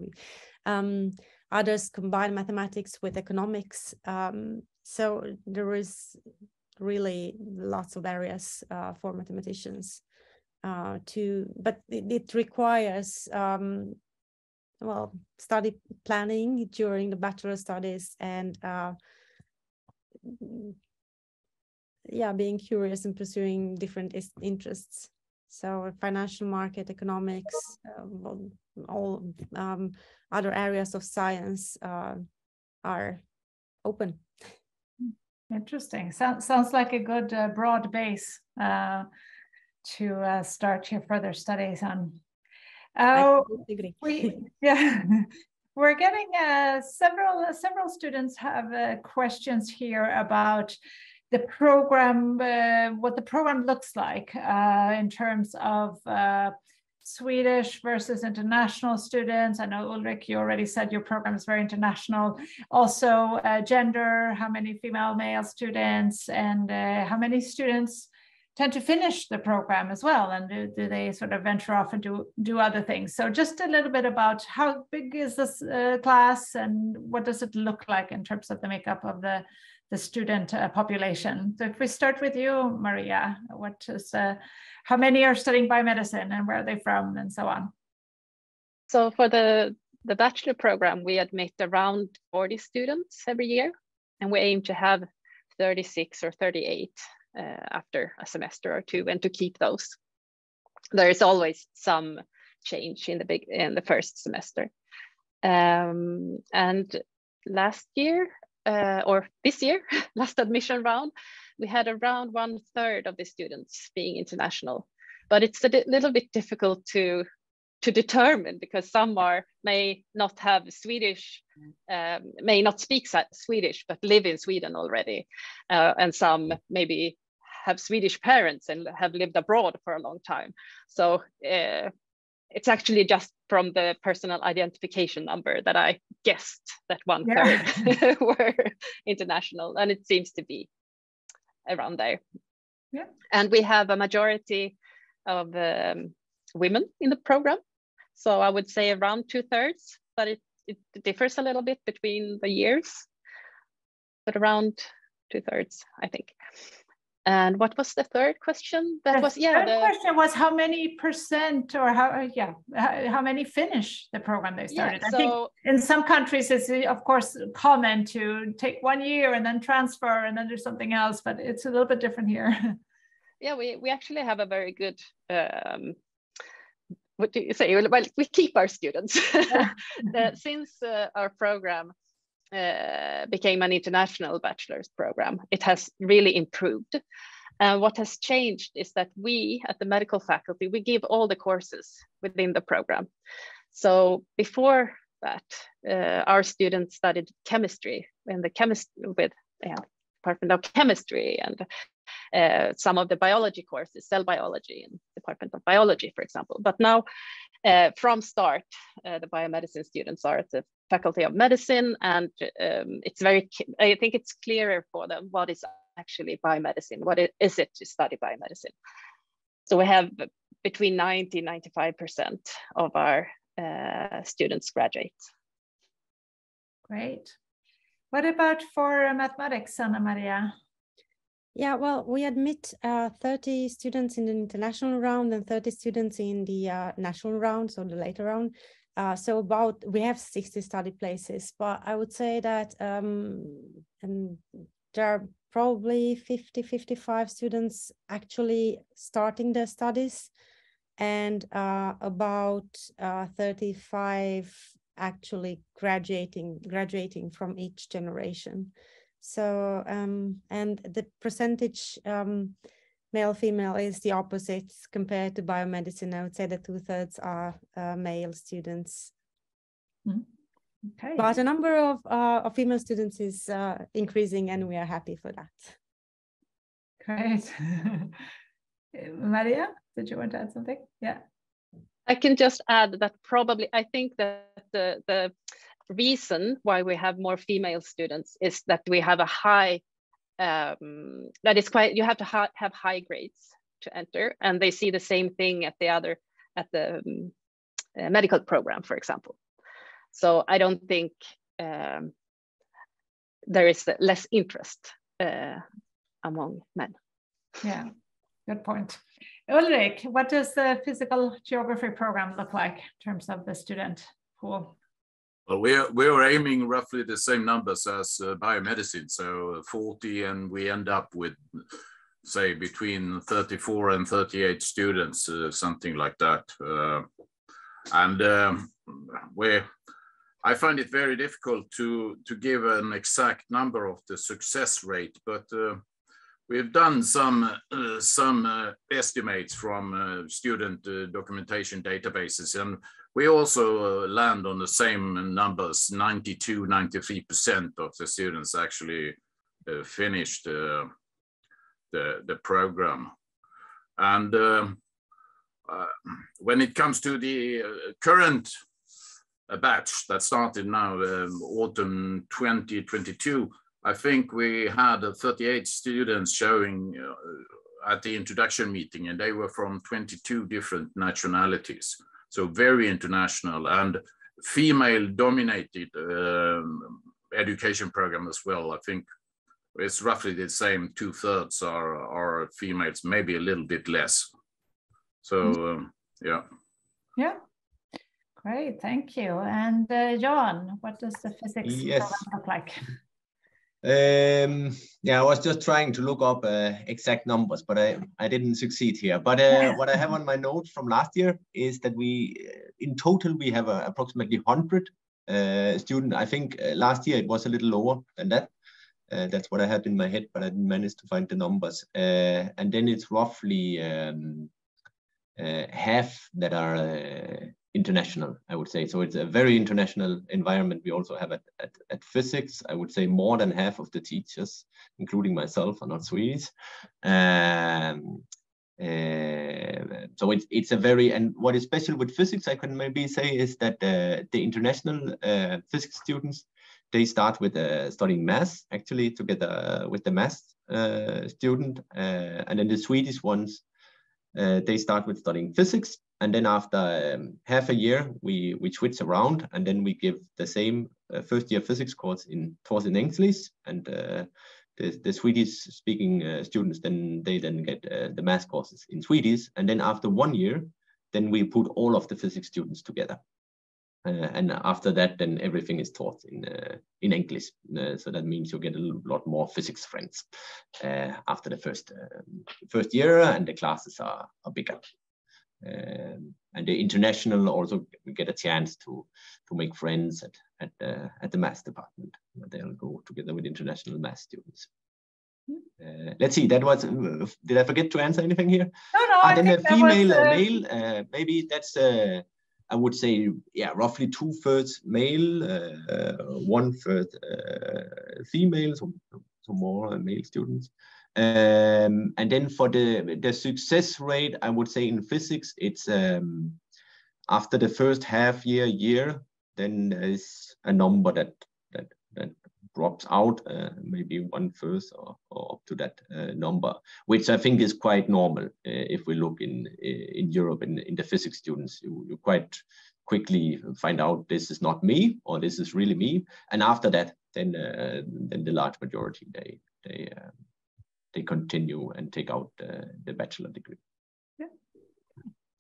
others combine mathematics with economics. So there is really lots of areas for mathematicians but it requires study planning during the bachelor studies and being curious and pursuing different interests. So financial market, economics, all other areas of science are open. Interesting. Sounds like a good broad base to start your further studies on. We're getting several students have questions here about the program, what the program looks like in terms of Swedish versus international students. I know, Ulrik, you already said your program is very international. Also gender, how many female, male students, and how many students tend to finish the program as well, and do they sort of venture off and do other things? So just a little bit about how big is this class, and what does it look like in terms of the makeup of the student population? So if we start with you, Maria, how many are studying biomedicine, and where are they from, and so on? So for the bachelor program, we admit around 40 students every year, and we aim to have 36 or 38 after a semester or 2, and to keep those. There is always some change in the first semester. And last year, or this year, last admission round, we had around 1/3 of the students being international. But it's a little bit difficult to determine, because some may not have Swedish, may not speak Swedish, but live in Sweden already. And some maybe have Swedish parents and have lived abroad for a long time. So it's actually just from the personal identification number that I guessed that 1/3 were international, and it seems to be around there. Yeah. And we have a majority of women in the program. So I would say around 2/3, but it differs a little bit between the years, but around 2/3, I think. And what was the third question? That was, yeah. The question was how many percent, or how many finish the program they started. Yeah, I think in some countries it's of course common to take 1 year and then transfer and then do something else, but it's a little bit different here. Yeah, we actually have a very good, what do you say? Well, we keep our students. Since our program became an international bachelor's program, it has really improved. And what has changed is that we at the medical faculty, we give all the courses within the program. So before that, our students studied chemistry in the Department of Chemistry, and some of the biology courses, cell biology in Department of Biology, for example. But now from start, the biomedicine students are at the Faculty of Medicine, and I think it's clearer for them what is actually biomedicine, what is it to study biomedicine. So we have between 90-95% of our students graduate. Great. What about for mathematics, Anna Maria? Yeah, well, we admit 30 students in the international round and 30 students in the national round, so the later round. So we have 60 study places, but I would say that and there are probably 50-55 students actually starting their studies, and about 35 actually graduating from each generation. So and the percentage male female is the opposite compared to biomedicine. I would say that 2/3 are male students. Okay. But the number of female students is increasing, and we are happy for that. Great. Maria, did you want to add something? Yeah. I can just add that probably I think that the reason why we have more female students is that we have a high that is quite, you have to have high grades to enter, and they see the same thing at the medical program, for example. So I don't think there is less interest among men. Yeah, good point. Ulrik, what does the physical geography program look like in terms of the student pool? Well, we're aiming roughly the same numbers as biomedicine, so 40, and we end up with, say, between 34 and 38 students, something like that. I find it very difficult to give an exact number of the success rate, but we've done some estimates from student documentation databases, and we also land on the same numbers. 92-93% of the students actually finished the program. And when it comes to the current batch that started now, autumn 2022, I think we had 38 students showing at the introduction meeting, and they were from 22 different nationalities. So very international and female-dominated education program as well. I think it's roughly the same. 2/3 are females, maybe a little bit less. So yeah. Yeah. Great, thank you. And Jan, what does the physics program look like? Yeah, I was just trying to look up exact numbers, but I didn't succeed here. But what I have on my notes from last year is that in total, we have approximately 100 students. I think last year it was a little lower than that. That's what I had in my head, but I didn't manage to find the numbers. And then it's roughly half that are international, I would say. So it's a very international environment. We also have at physics, I would say more than half of the teachers, including myself, are not Swedish. So it's a very, and what is special with physics, I can maybe say, is that the international physics students, they start with studying math, actually, together with the math student, and then the Swedish ones, they start with studying physics, and then after half a year, we switch around, and then we give the same first year physics course taught in English, and the Swedish-speaking students they get the math courses in Swedish, and then after 1 year, then we put all of the physics students together, and after that, then everything is taught in English. So that means you get a lot more physics friends after the first year, and the classes are bigger. And the international also get a chance to make friends at the math department. They'll go together with international math students. Let's see. That was. Did I forget to answer anything here? No. Then the female, male. Maybe that's. I would say, yeah, roughly 2/3 male, 1/3 female, so more male students. And then for the success rate, I would say in physics, it's after the first half year, then there is a number that drops out, maybe 1/3 or up to that number, which I think is quite normal. If we look in Europe, in the physics students, you quite quickly find out this is not me, or this is really me. And after that, then the large majority, they continue and take out the bachelor degree. Yeah.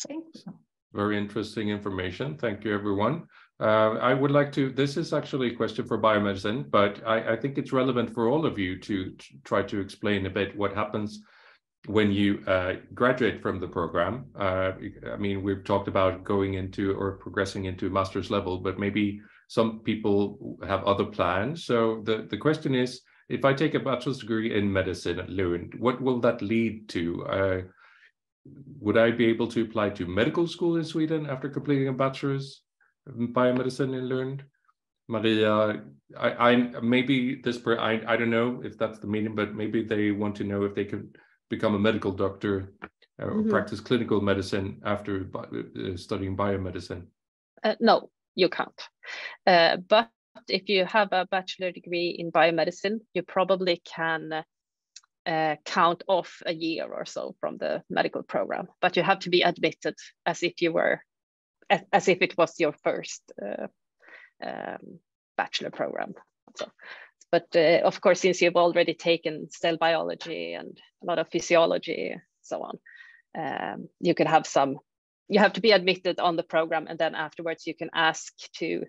Thanks. Very interesting information. Thank you, everyone. I would like to, this is actually a question for biomedicine, but I think it's relevant for all of you to try to explain a bit what happens when you graduate from the program. I mean, we've talked about going into or progressing into master's level, but maybe some people have other plans. So the question is, if I take a bachelor's degree in medicine at Lund, what will that lead to? Would I be able to apply to medical school in Sweden after completing a bachelor's in biomedicine in Lund? Maria, I don't know if that's the meaning, but maybe they want to know if they can become a medical doctor or practice clinical medicine after studying biomedicine. No, you can't. But if you have a bachelor degree in biomedicine, you probably can count off a year or so from the medical program, but you have to be admitted as if it was your first bachelor program. So, but of course, since you've already taken cell biology and a lot of physiology, so on, you could have you have to be admitted on the program, and then afterwards you can ask to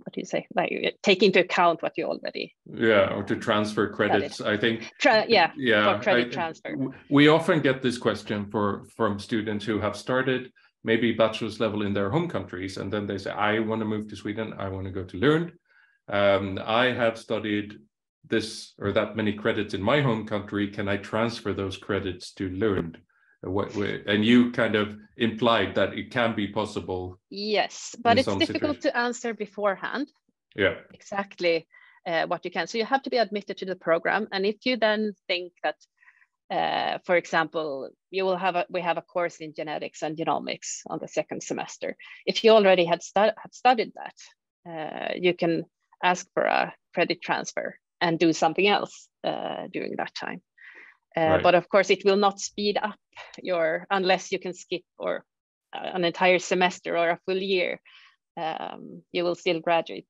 what do you say, like take into account what you already or to transfer credits studied. I think for credit transfer. We often get this question from students who have started maybe bachelor's level in their home countries, and then they say, I want to move to Sweden, I want to go to Lund, I have studied this or that many credits in my home country, can I transfer those credits to Lund? And you kind of implied that it can be possible. Yes, but it's difficult to answer beforehand. Yeah, exactly what you can. So you have to be admitted to the program, and if you then think that, for example, we have a course in genetics and genomics on the second semester. If you already had studied that, you can ask for a credit transfer and do something else during that time. Right. But of course, it will not speed up unless you can skip or an entire semester or a full year. You will still graduate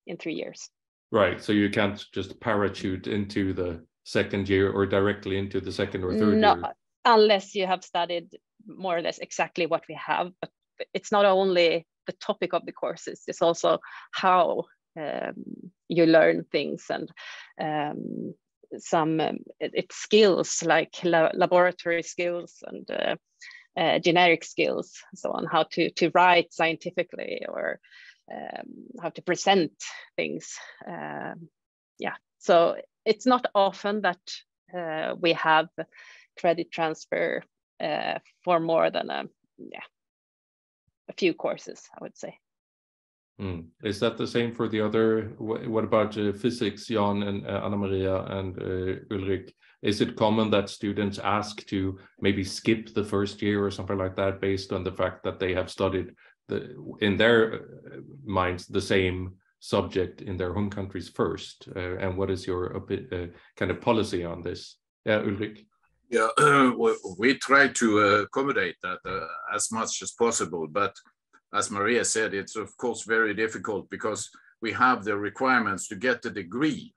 in 3 years. Right. So you can't just parachute into the second year or directly into the second or third year. Unless you have studied more or less exactly what we have. But it's not only the topic of the courses, it's also how you learn things, and it's skills like laboratory skills and generic skills, so on, how to write scientifically, or how to present things. So it's not often that we have credit transfer for more than a few courses, I would say. Is that the same for the other? What about physics, Jan and Anna-Maria and Ulrik? Is it common that students ask to maybe skip the first year or something like that based on the fact that they have studied in their minds the same subject in their home countries first? And what is your kind of policy on this? Ulrik? Yeah, we try to accommodate that as much as possible, but as Maria said, it's of course very difficult because we have the requirements to get a degree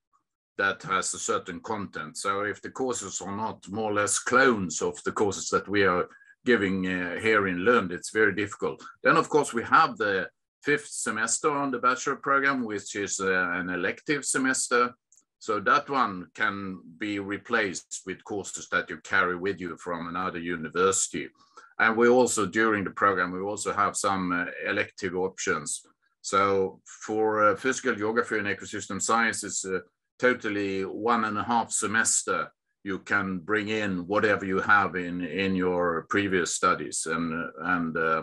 that has a certain content. So if the courses are not more or less clones of the courses that we are giving here in Lund, it's very difficult. Then of course we have the 5th semester on the bachelor program, which is an elective semester. So that one can be replaced with courses that you carry with you from another university. And we also, during the program, we also have some elective options. So for physical geography and ecosystem science, it's totally 1.5 semester. You can bring in whatever you have in your previous studies, and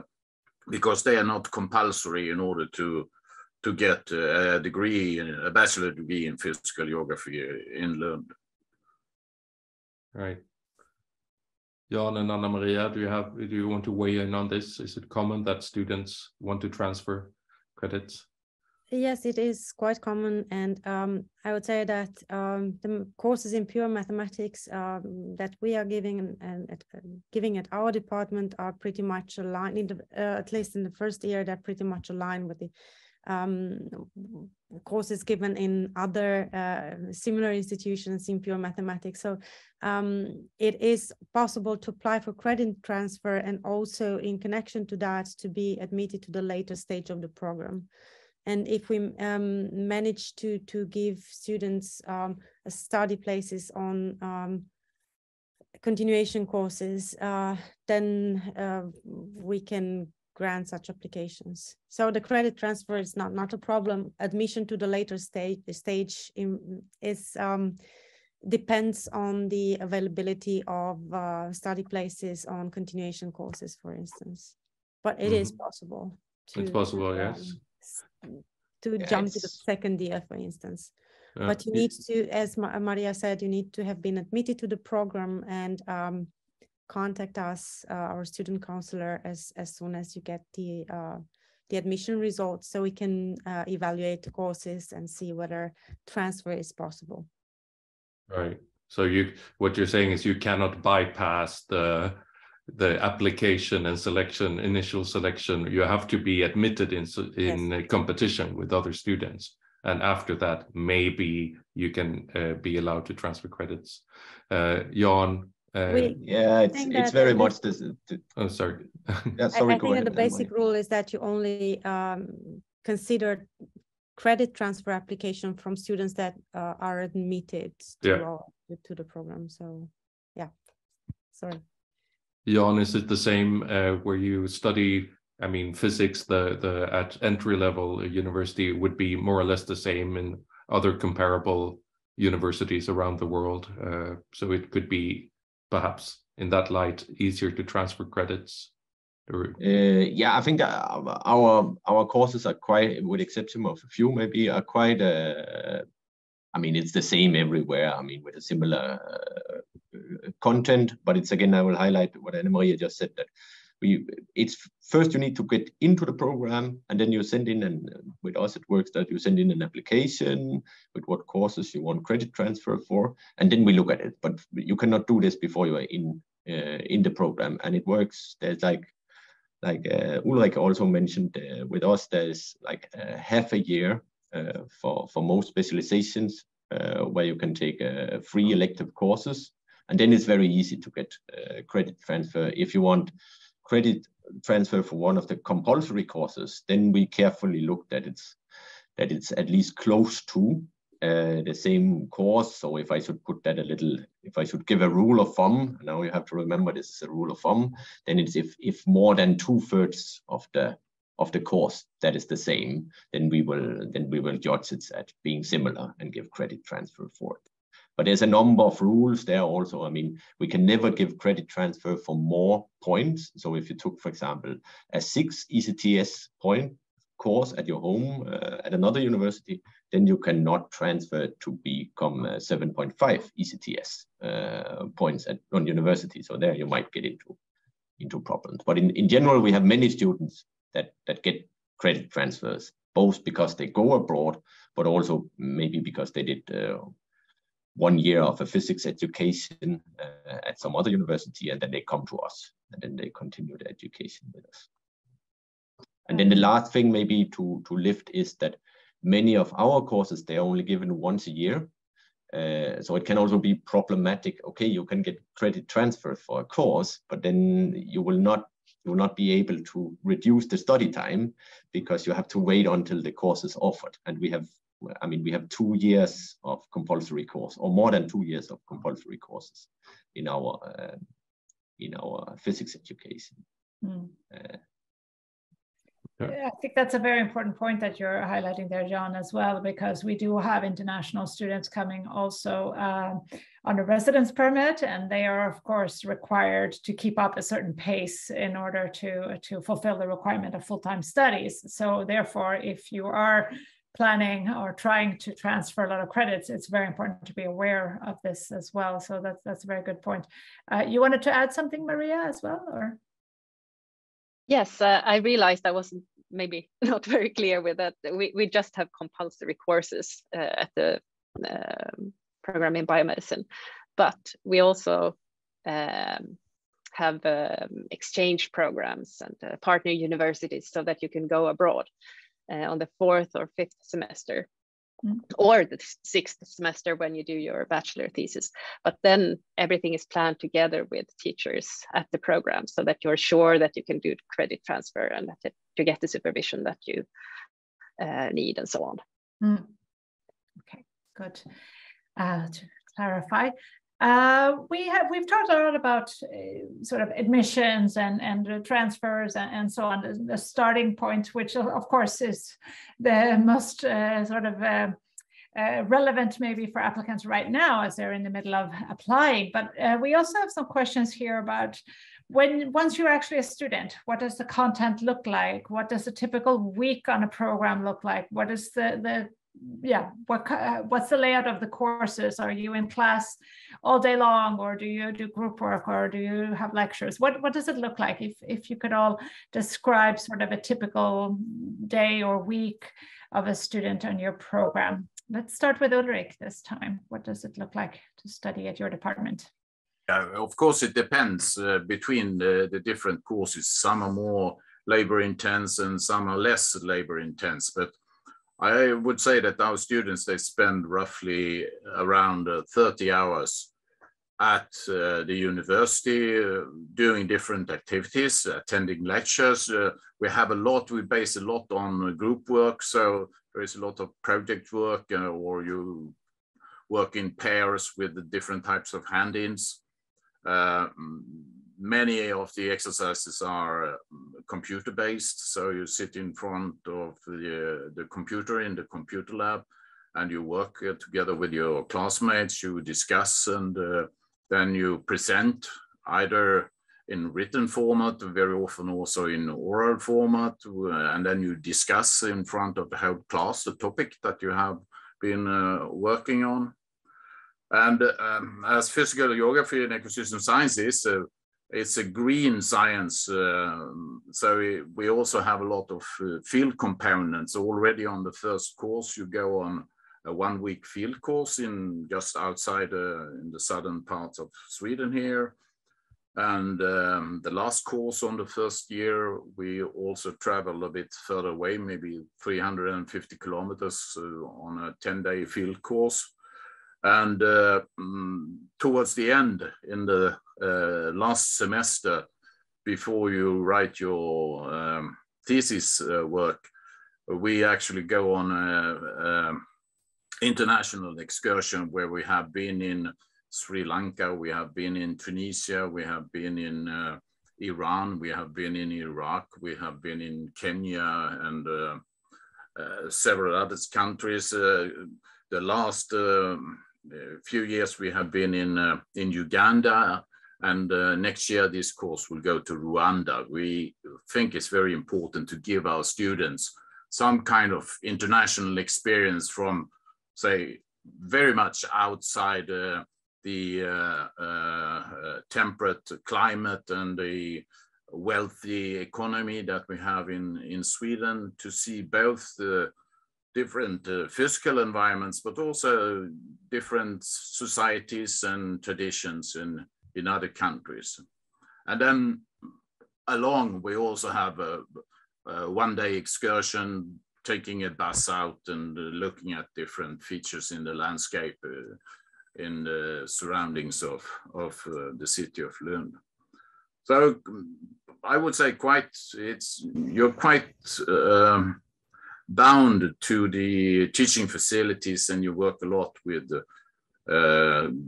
because they are not compulsory in order to get a degree, a bachelor degree in physical geography in Lund. Right. Jan and Anna-Maria, do you want to weigh in on this? Is it common that students want to transfer credits? Yes, it is quite common, and I would say that the courses in pure mathematics that we are giving and giving at our department are pretty much aligned. At least in the first year, they're pretty much aligned with the courses given in other similar institutions in pure mathematics. So it is possible to apply for credit transfer and also in connection to that to be admitted to the later stage of the program. And if we manage to give students study places on continuation courses, then we can grant such applications. So the credit transfer is not a problem. Admission to the later stage is depends on the availability of study places on continuation courses, for instance. But it is possible. It's possible, yes. To jump to the second year, for instance. But you need to, as Maria said, you need to have been admitted to the program and contact us, our student counselor, as soon as you get the admission results, so we can evaluate the courses and see whether transfer is possible. Right. So what you're saying is you cannot bypass the application and selection, initial selection. You have to be admitted in a competition with other students, and after that, maybe you can be allowed to transfer credits. Jan. It's very much this. Oh, sorry. Yeah, sorry. I think that the basic rule is that you only consider credit transfer application from students that are admitted to the program. So, yeah. Sorry. Jan, is it the same where you study? I mean, physics, the at entry level university would be more or less the same in other comparable universities around the world. So it could be perhaps in that light easier to transfer credits. I think our courses are quite, with exception of a few, maybe are quite. I mean, it's the same everywhere. I mean, with a similar content, but it's again, I will highlight what Anna-Maria just said, that it's first you need to get into the program, and then you send in, and with us it works that you send in an application with what courses you want credit transfer for, and then we look at it. But you cannot do this before you are in the program, and it works. There's like Ulrik also mentioned, with us there's like half a year for most specializations where you can take free elective courses, and then it's very easy to get credit transfer. If you want credit transfer for one of the compulsory courses, then we carefully looked at that it's at least close to the same course. So if I should put that if I should give a rule of thumb, now you have to remember this is a rule of thumb, then it's if more than 2/3 of the course that is the same, then we will judge it at being similar and give credit transfer for it. But there's a number of rules there also. I mean, we can never give credit transfer for more points. So if you took, for example, a 6 ECTS point, course at your home at another university, then you cannot transfer to become 7.5 ECTS points on university. So there you might get into problems. But in general, we have many students that get credit transfers, both because they go abroad, but also maybe because they did 1 year of a physics education at some other university, and then they come to us, and then they continue the education with us. And then the last thing maybe to lift is that many of our courses, they're only given once a year. So it can also be problematic. Okay, you can get credit transfer for a course, but then you will not be able to reduce the study time because you have to wait until the course is offered. And we have 2 years of compulsory course, or more than 2 years of compulsory courses in our physics education. I think that's a very important point that you're highlighting there, John, as well, because we do have international students coming also on a residence permit, and they are, of course, required to keep up a certain pace in order to fulfill the requirement of full-time studies. So therefore, if you are planning or trying to transfer a lot of credits, it's very important to be aware of this as well. So that's a very good point. You wanted to add something, Maria, as well, or? Yes, I realized I wasn't maybe not very clear with that. We just have compulsory courses at the program in biomedicine, but we also have exchange programs and partner universities so that you can go abroad on the 4th or 5th semester. Or the 6th semester when you do your bachelor thesis. But then everything is planned together with teachers at the program so that you're sure that you can do credit transfer and that you get the supervision that you need and so on. Okay, good. To clarify, we've talked a lot about sort of admissions and transfers and so on. The starting point, which of course is the most sort of relevant maybe for applicants right now as they're in the middle of applying. But we also have some questions here about once you're actually a student, what does the content look like? What does a typical week on a program look like? What is what's the layout of the courses? Are you in class all day long, or do you do group work, or do you have lectures? What does it look like? If you could all describe sort of a typical day or week of a student on your program. Let's start with Ulrik this time. What does it look like to study at your department? Of course, it depends between the different courses. Some are more labor intense and some are less labor intense, but I would say that our students, they spend roughly around 30 hours at the university doing different activities, attending lectures. We base a lot on group work, so there is a lot of project work, or you work in pairs with the different types of hand-ins. Many of the exercises are computer-based, so you sit in front of the computer in the computer lab, and you work together with your classmates, you discuss, and then you present either in written format, very often also in oral format, and then you discuss in front of the whole class the topic that you have been working on. And as physical geography and ecosystem sciences, it's a green science, so we also have a lot of field components. Already on the first course, you go on a 1-week field course in just outside in the southern parts of Sweden here. And the last course on the first year, we also travel a bit further away, maybe 350 kilometers on a 10-day field course. And towards the end, in the last semester, before you write your thesis work, we actually go on an international excursion where we have been in Sri Lanka, we have been in Tunisia, we have been in Iran, we have been in Iraq, we have been in Kenya, and several other countries. The last few years we have been in Uganda, and next year this course will go to Rwanda. We think it's very important to give our students some kind of international experience from, say, very much outside the temperate climate and the wealthy economy that we have in Sweden, to see both the different physical environments, but also different societies and traditions in other countries. And then along, we also have a one-day excursion, taking a bus out and looking at different features in the landscape in the surroundings of the city of Lund. So I would say you're quite bound to the teaching facilities, and you work a lot with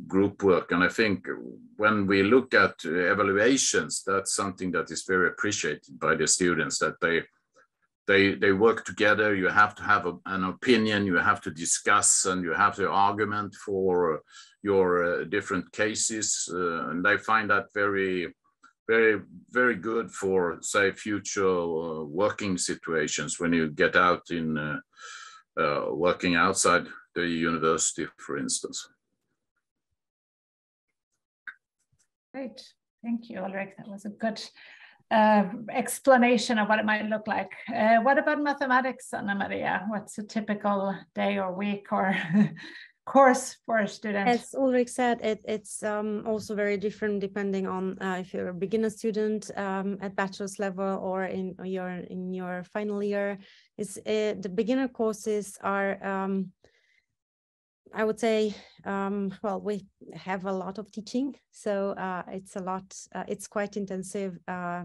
group work. And I think when we look at evaluations, that's something that is very appreciated by the students, that they work together. You have to have an opinion, you have to discuss, and you have to argument for your different cases. And I find that very, very, very good for, say, future working situations when you get out in working outside the university, for instance. Great, thank you, Ulrik. That was a good explanation of what it might look like. What about mathematics, Anna Maria? What's a typical day or week or course for a student? As Ulrik said, it's also very different depending on if you're a beginner student at bachelor's level or in your final year. The beginner courses are I would say, well, we have a lot of teaching, so it's quite intensive at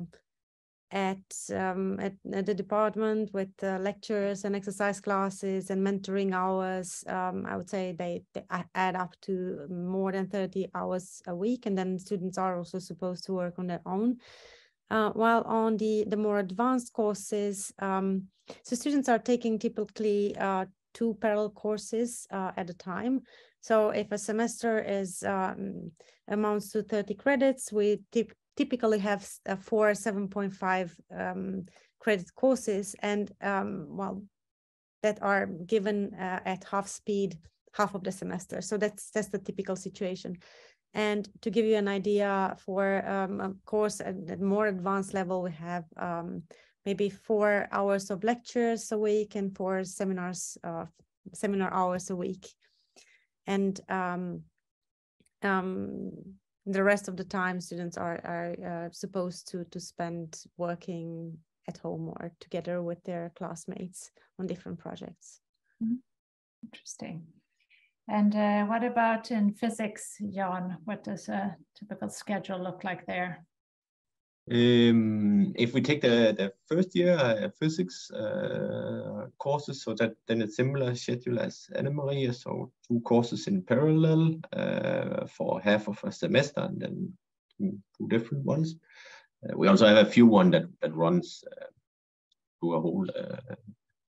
the department with lectures and exercise classes and mentoring hours. I would say they add up to more than 30 hours a week, and then students are also supposed to work on their own. While on the more advanced courses, so students are taking typically 2 parallel courses at a time. So if a semester amounts to 30 credits, we typically have 4 7.5 credit courses, and well, that are given at half speed, half of the semester. So that's the typical situation. And to give you an idea, for a course at more advanced level, we have maybe 4 hours of lectures a week and 4 seminar hours a week. And the rest of the time, students are supposed to spend working at home or together with their classmates on different projects. Interesting. And what about in physics, Jan? What does a typical schedule look like there? If we take the first year physics courses, so then it's similar schedule as Anna Maria, so 2 courses in parallel for half of a semester, and then 2 different ones. We also have a few one that runs through a whole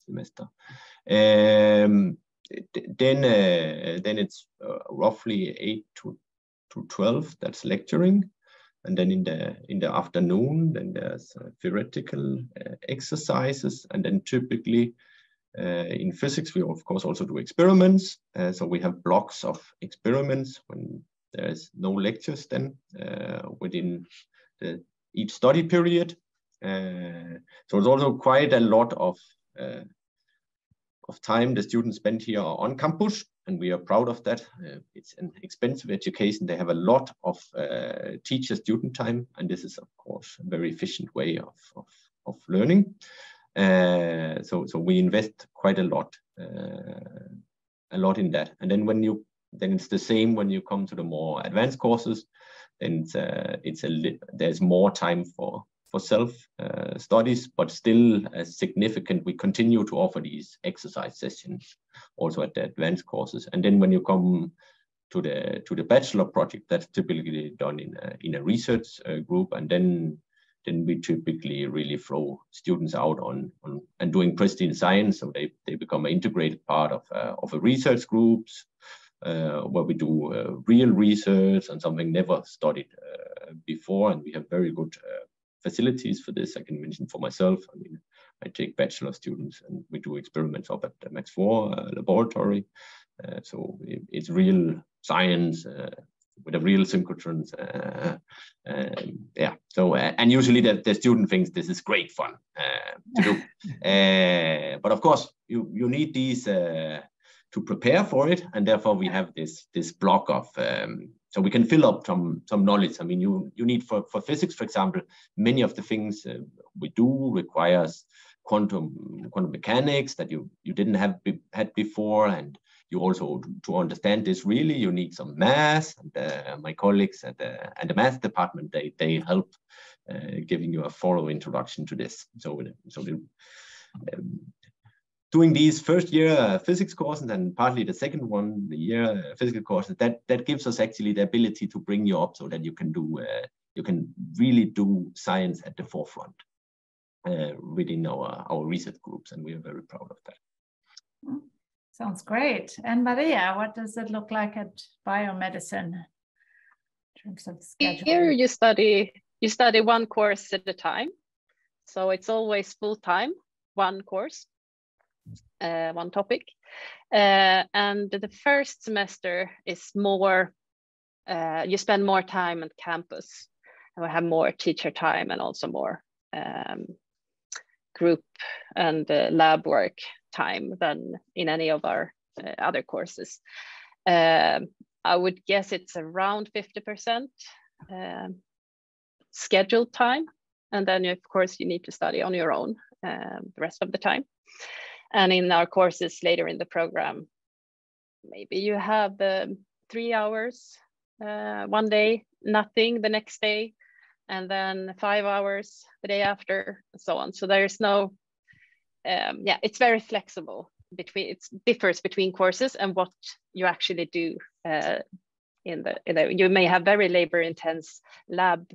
semester. Then it's roughly 8 to 12. That's lecturing. And then in the afternoon, then there's theoretical exercises, and then typically in physics we of course also do experiments. So we have blocks of experiments when there's no lectures then within each study period. So it's also quite a lot of time the students spend here on campus, and we are proud of that. It's an expensive education. They have a lot of teacher-student time, and this is of course a very efficient way of learning. So we invest quite a lot in that. And then it's the same when you come to the more advanced courses. Then there's more time for self studies, but still as significant. We continue to offer these exercise sessions also at the advanced courses. And then when you come to the bachelor project, that's typically done in a research group, and then we typically really throw students out on and doing pristine science, so they become an integrated part of a research groups where we do real research and something never studied before, and we have very good facilities for this. I can mention for myself, I mean, I take bachelor students and we do experiments up at the Max 4 laboratory. So it's real science with a real synchrotrons. Yeah, so and usually the student thinks this is great fun to do. But of course, you need these to prepare for it, and therefore we have this block of so we can fill up some knowledge. I mean, you need for physics, for example, many of the things we do requires quantum mechanics that you didn't have had before, and you also, to understand this really, you need some math. And my colleagues at the math department, they help giving you a thorough introduction to this. So doing these first year physics courses and partly the second one, the year physical courses, that gives us actually the ability to bring you up so that you can do you can really do science at the forefront within our research groups, and we are very proud of that. Sounds great. And Maria, what does it look like at biomedicine in terms of schedule? Here you study one course at a time, so it's always full time, one course. One topic, and the first semester is more, you spend more time on campus, and we have more teacher time and also more group and lab work time than in any of our other courses. I would guess it's around 50% scheduled time, and then of course you need to study on your own the rest of the time. And in our courses later in the program, maybe you have 3 hours one day, nothing the next day, and then 5 hours the day after, and so on. So there's no, yeah, it's very flexible. It differs between courses and what you actually do you may have very labor-intense lab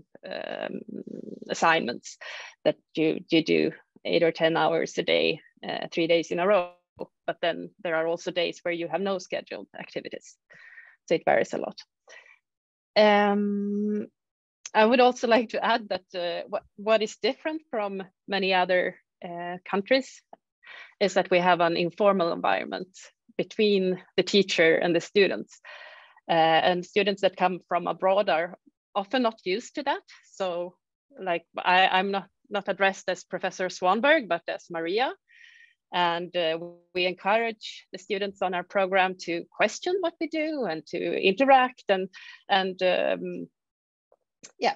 assignments that you do 8 or 10 hours a day, 3 days in a row. But then there are also days where you have no scheduled activities. So it varies a lot. I would also like to add that what is different from many other countries is that we have an informal environment between the teacher and the students. And students that come from abroad are often not used to that. So like I'm not addressed as Professor Swanberg, but as Maria. And we encourage the students on our program to question what we do and to interact and yeah,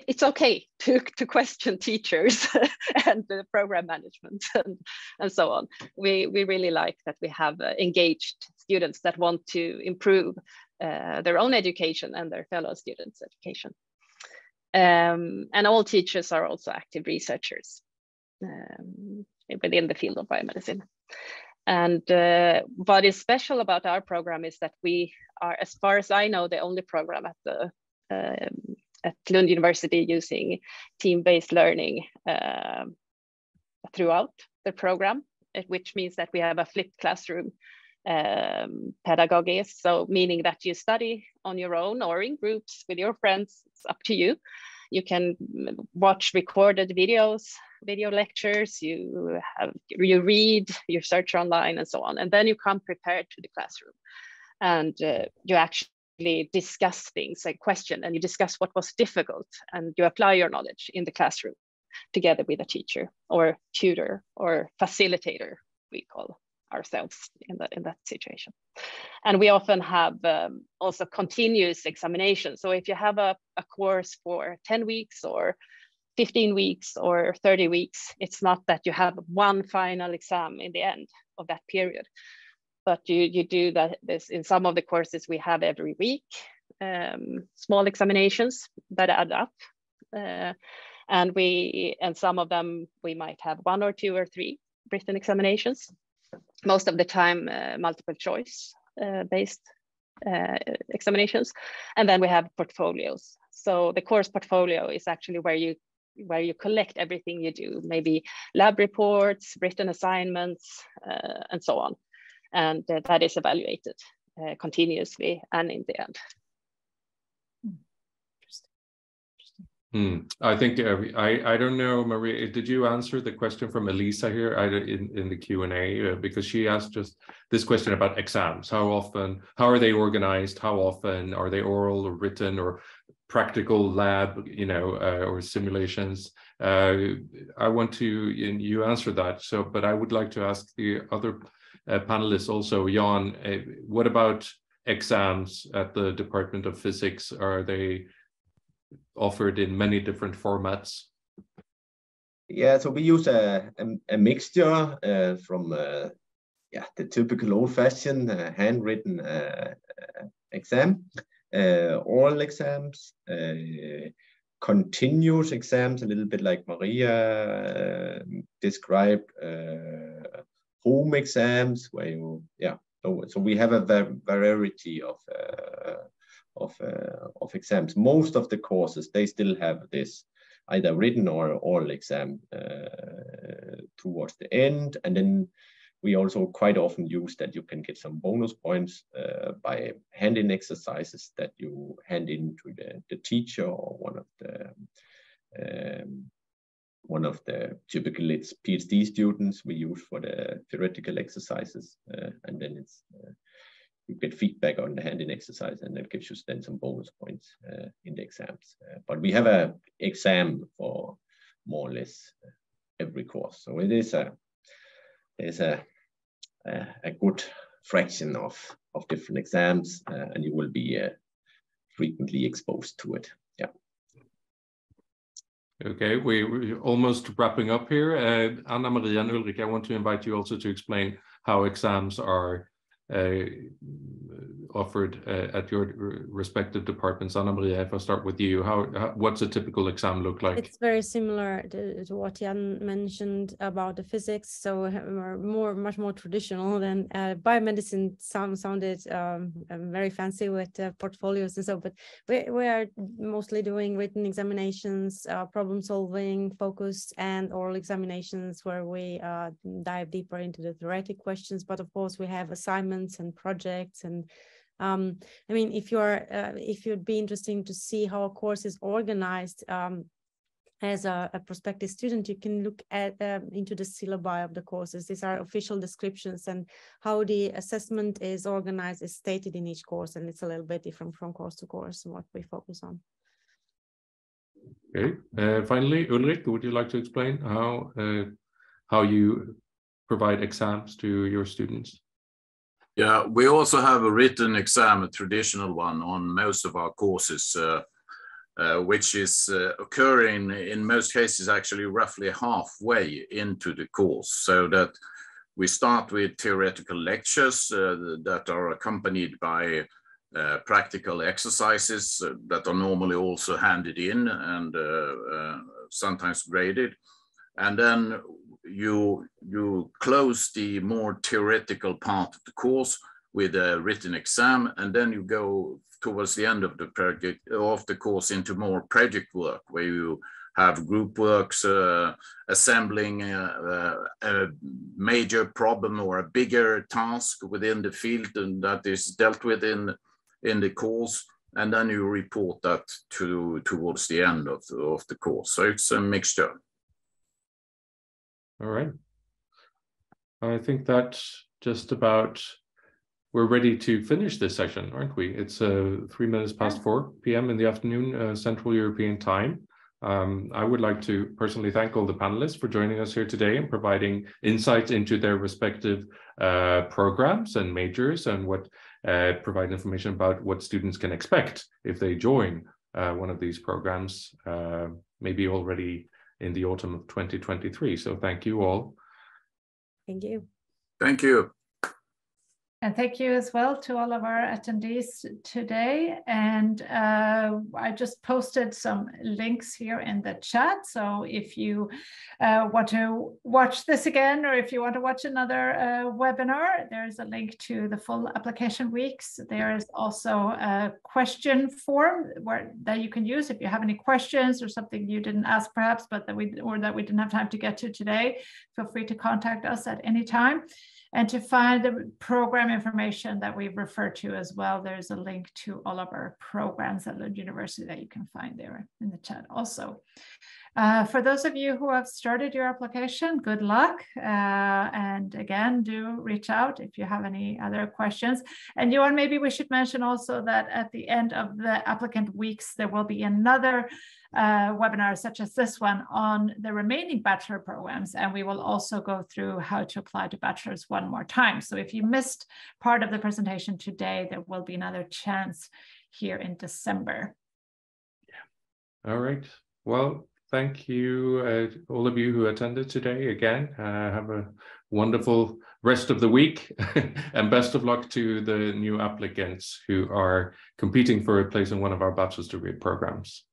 it's okay to question teachers and the program management and so on. We really like that we have engaged students that want to improve their own education and their fellow students' education. And all teachers are also active researchers within the field of biomedicine. And what is special about our program is that we are, as far as I know, the only program at Lund University using team-based learning throughout the program, which means that we have a flipped classroom pedagogy. So meaning that you study on your own or in groups with your friends, it's up to you. You can watch recorded videos, video lectures, you read, you search online and so on. And then you come prepared to the classroom and you actually discuss things like question, and you discuss what was difficult, and you apply your knowledge in the classroom together with a teacher or tutor or facilitator, we call ourselves in that situation. And we often have also continuous examinations. So if you have a course for 10 weeks or 15 weeks or 30 weeks, it's not that you have one final exam in the end of that period, but you do this in some of the courses we have every week, small examinations that add up. And some of them we might have 1 or 2 or 3 written examinations. Most of the time multiple choice based examinations. And then we have portfolios. So the course portfolio is actually where you collect everything you do, maybe lab reports, written assignments, and so on. And that is evaluated continuously and in the end. I think I don't know, Maria. Did you answer the question from Elisa here in the Q&A? Because she asked just this question about exams. How are they organized? How often are they oral or written or practical lab? Or simulations? I want to you answer that. So, but I would like to ask the other panelists also. Jan, what about exams at the Department of Physics? Are they offered in many different formats? Yeah, so we use a mixture from the typical old-fashioned handwritten exam, oral exams, continuous exams, a little bit like Maria described, home exams, where you so we have a variety of exams. Most of the courses, they still have this either written or oral exam towards the end. And then we also quite often use that you can get some bonus points by hand-in exercises that you hand in to the teacher or one of the typically it's PhD students we use for the theoretical exercises. And then it's you get feedback on the hand-in exercise, and that gives you then some bonus points in the exams. But we have an exam for more or less every course, so it is there's a good fraction of different exams, and you will be frequently exposed to it. Yeah. Okay, we're almost wrapping up here. Anna Maria and Ulrich, I want to invite you also to explain how exams are offered at your respective departments. Anna Maria, if I start with you, what's a typical exam look like? It's very similar to what Jan mentioned about the physics, so much more traditional than biomedicine. Sounded very fancy with portfolios and so, but we are mostly doing written examinations, problem solving focused, and oral examinations where we dive deeper into the theoretic questions. But of course, we have assignments and projects. And I mean, if you'd be interested to see how a course is organized as a prospective student, you can look at into the syllabi of the courses. These are official descriptions, and how the assessment is organized is stated in each course, and it's a little bit different from course to course what we focus on. Okay. Finally, Ulrich, would you like to explain how you provide exams to your students? Yeah, we also have a written exam, a traditional one, on most of our courses, which is occurring in most cases actually roughly halfway into the course, so that we start with theoretical lectures that are accompanied by practical exercises that are normally also handed in and sometimes graded. And then you close the more theoretical part of the course with a written exam, and then you go towards the end of the project of the course into more project work, where you have group works, assembling a major problem or a bigger task within the field, and that is dealt with in the course, and then you report that towards the end of the course. So it's a mixture. All right. I think that's just about, we're ready to finish this session, aren't we? It's 3 minutes past 4 p.m. in the afternoon, Central European time. I would like to personally thank all the panelists for joining us here today and providing insights into their respective programs and majors, and provide information about what students can expect if they join one of these programs, maybe already in the autumn of 2023. So thank you all. Thank you. Thank you. And thank you as well to all of our attendees today. And I just posted some links here in the chat. So if you want to watch this again, or if you want to watch another webinar, there's a link to the full application weeks. There is also a question form that you can use if you have any questions or something you didn't ask perhaps, but that we didn't have time to get to today. Feel free to contact us at any time. And to find the program information that we've referred to as well, there's a link to all of our programs at Lund University that you can find there in the chat also. For those of you who have started your application, good luck. And again, do reach out if you have any other questions. And Johan, maybe we should mention also that at the end of the applicant weeks, there will be another webinar such as this one on the remaining bachelor programs. And we will also go through how to apply to bachelors one more time. So if you missed part of the presentation today, there will be another chance here in December. Yeah. All right. Well, thank you, all of you who attended today again. Have a wonderful rest of the week and best of luck to the new applicants who are competing for a place in one of our bachelor's degree programs.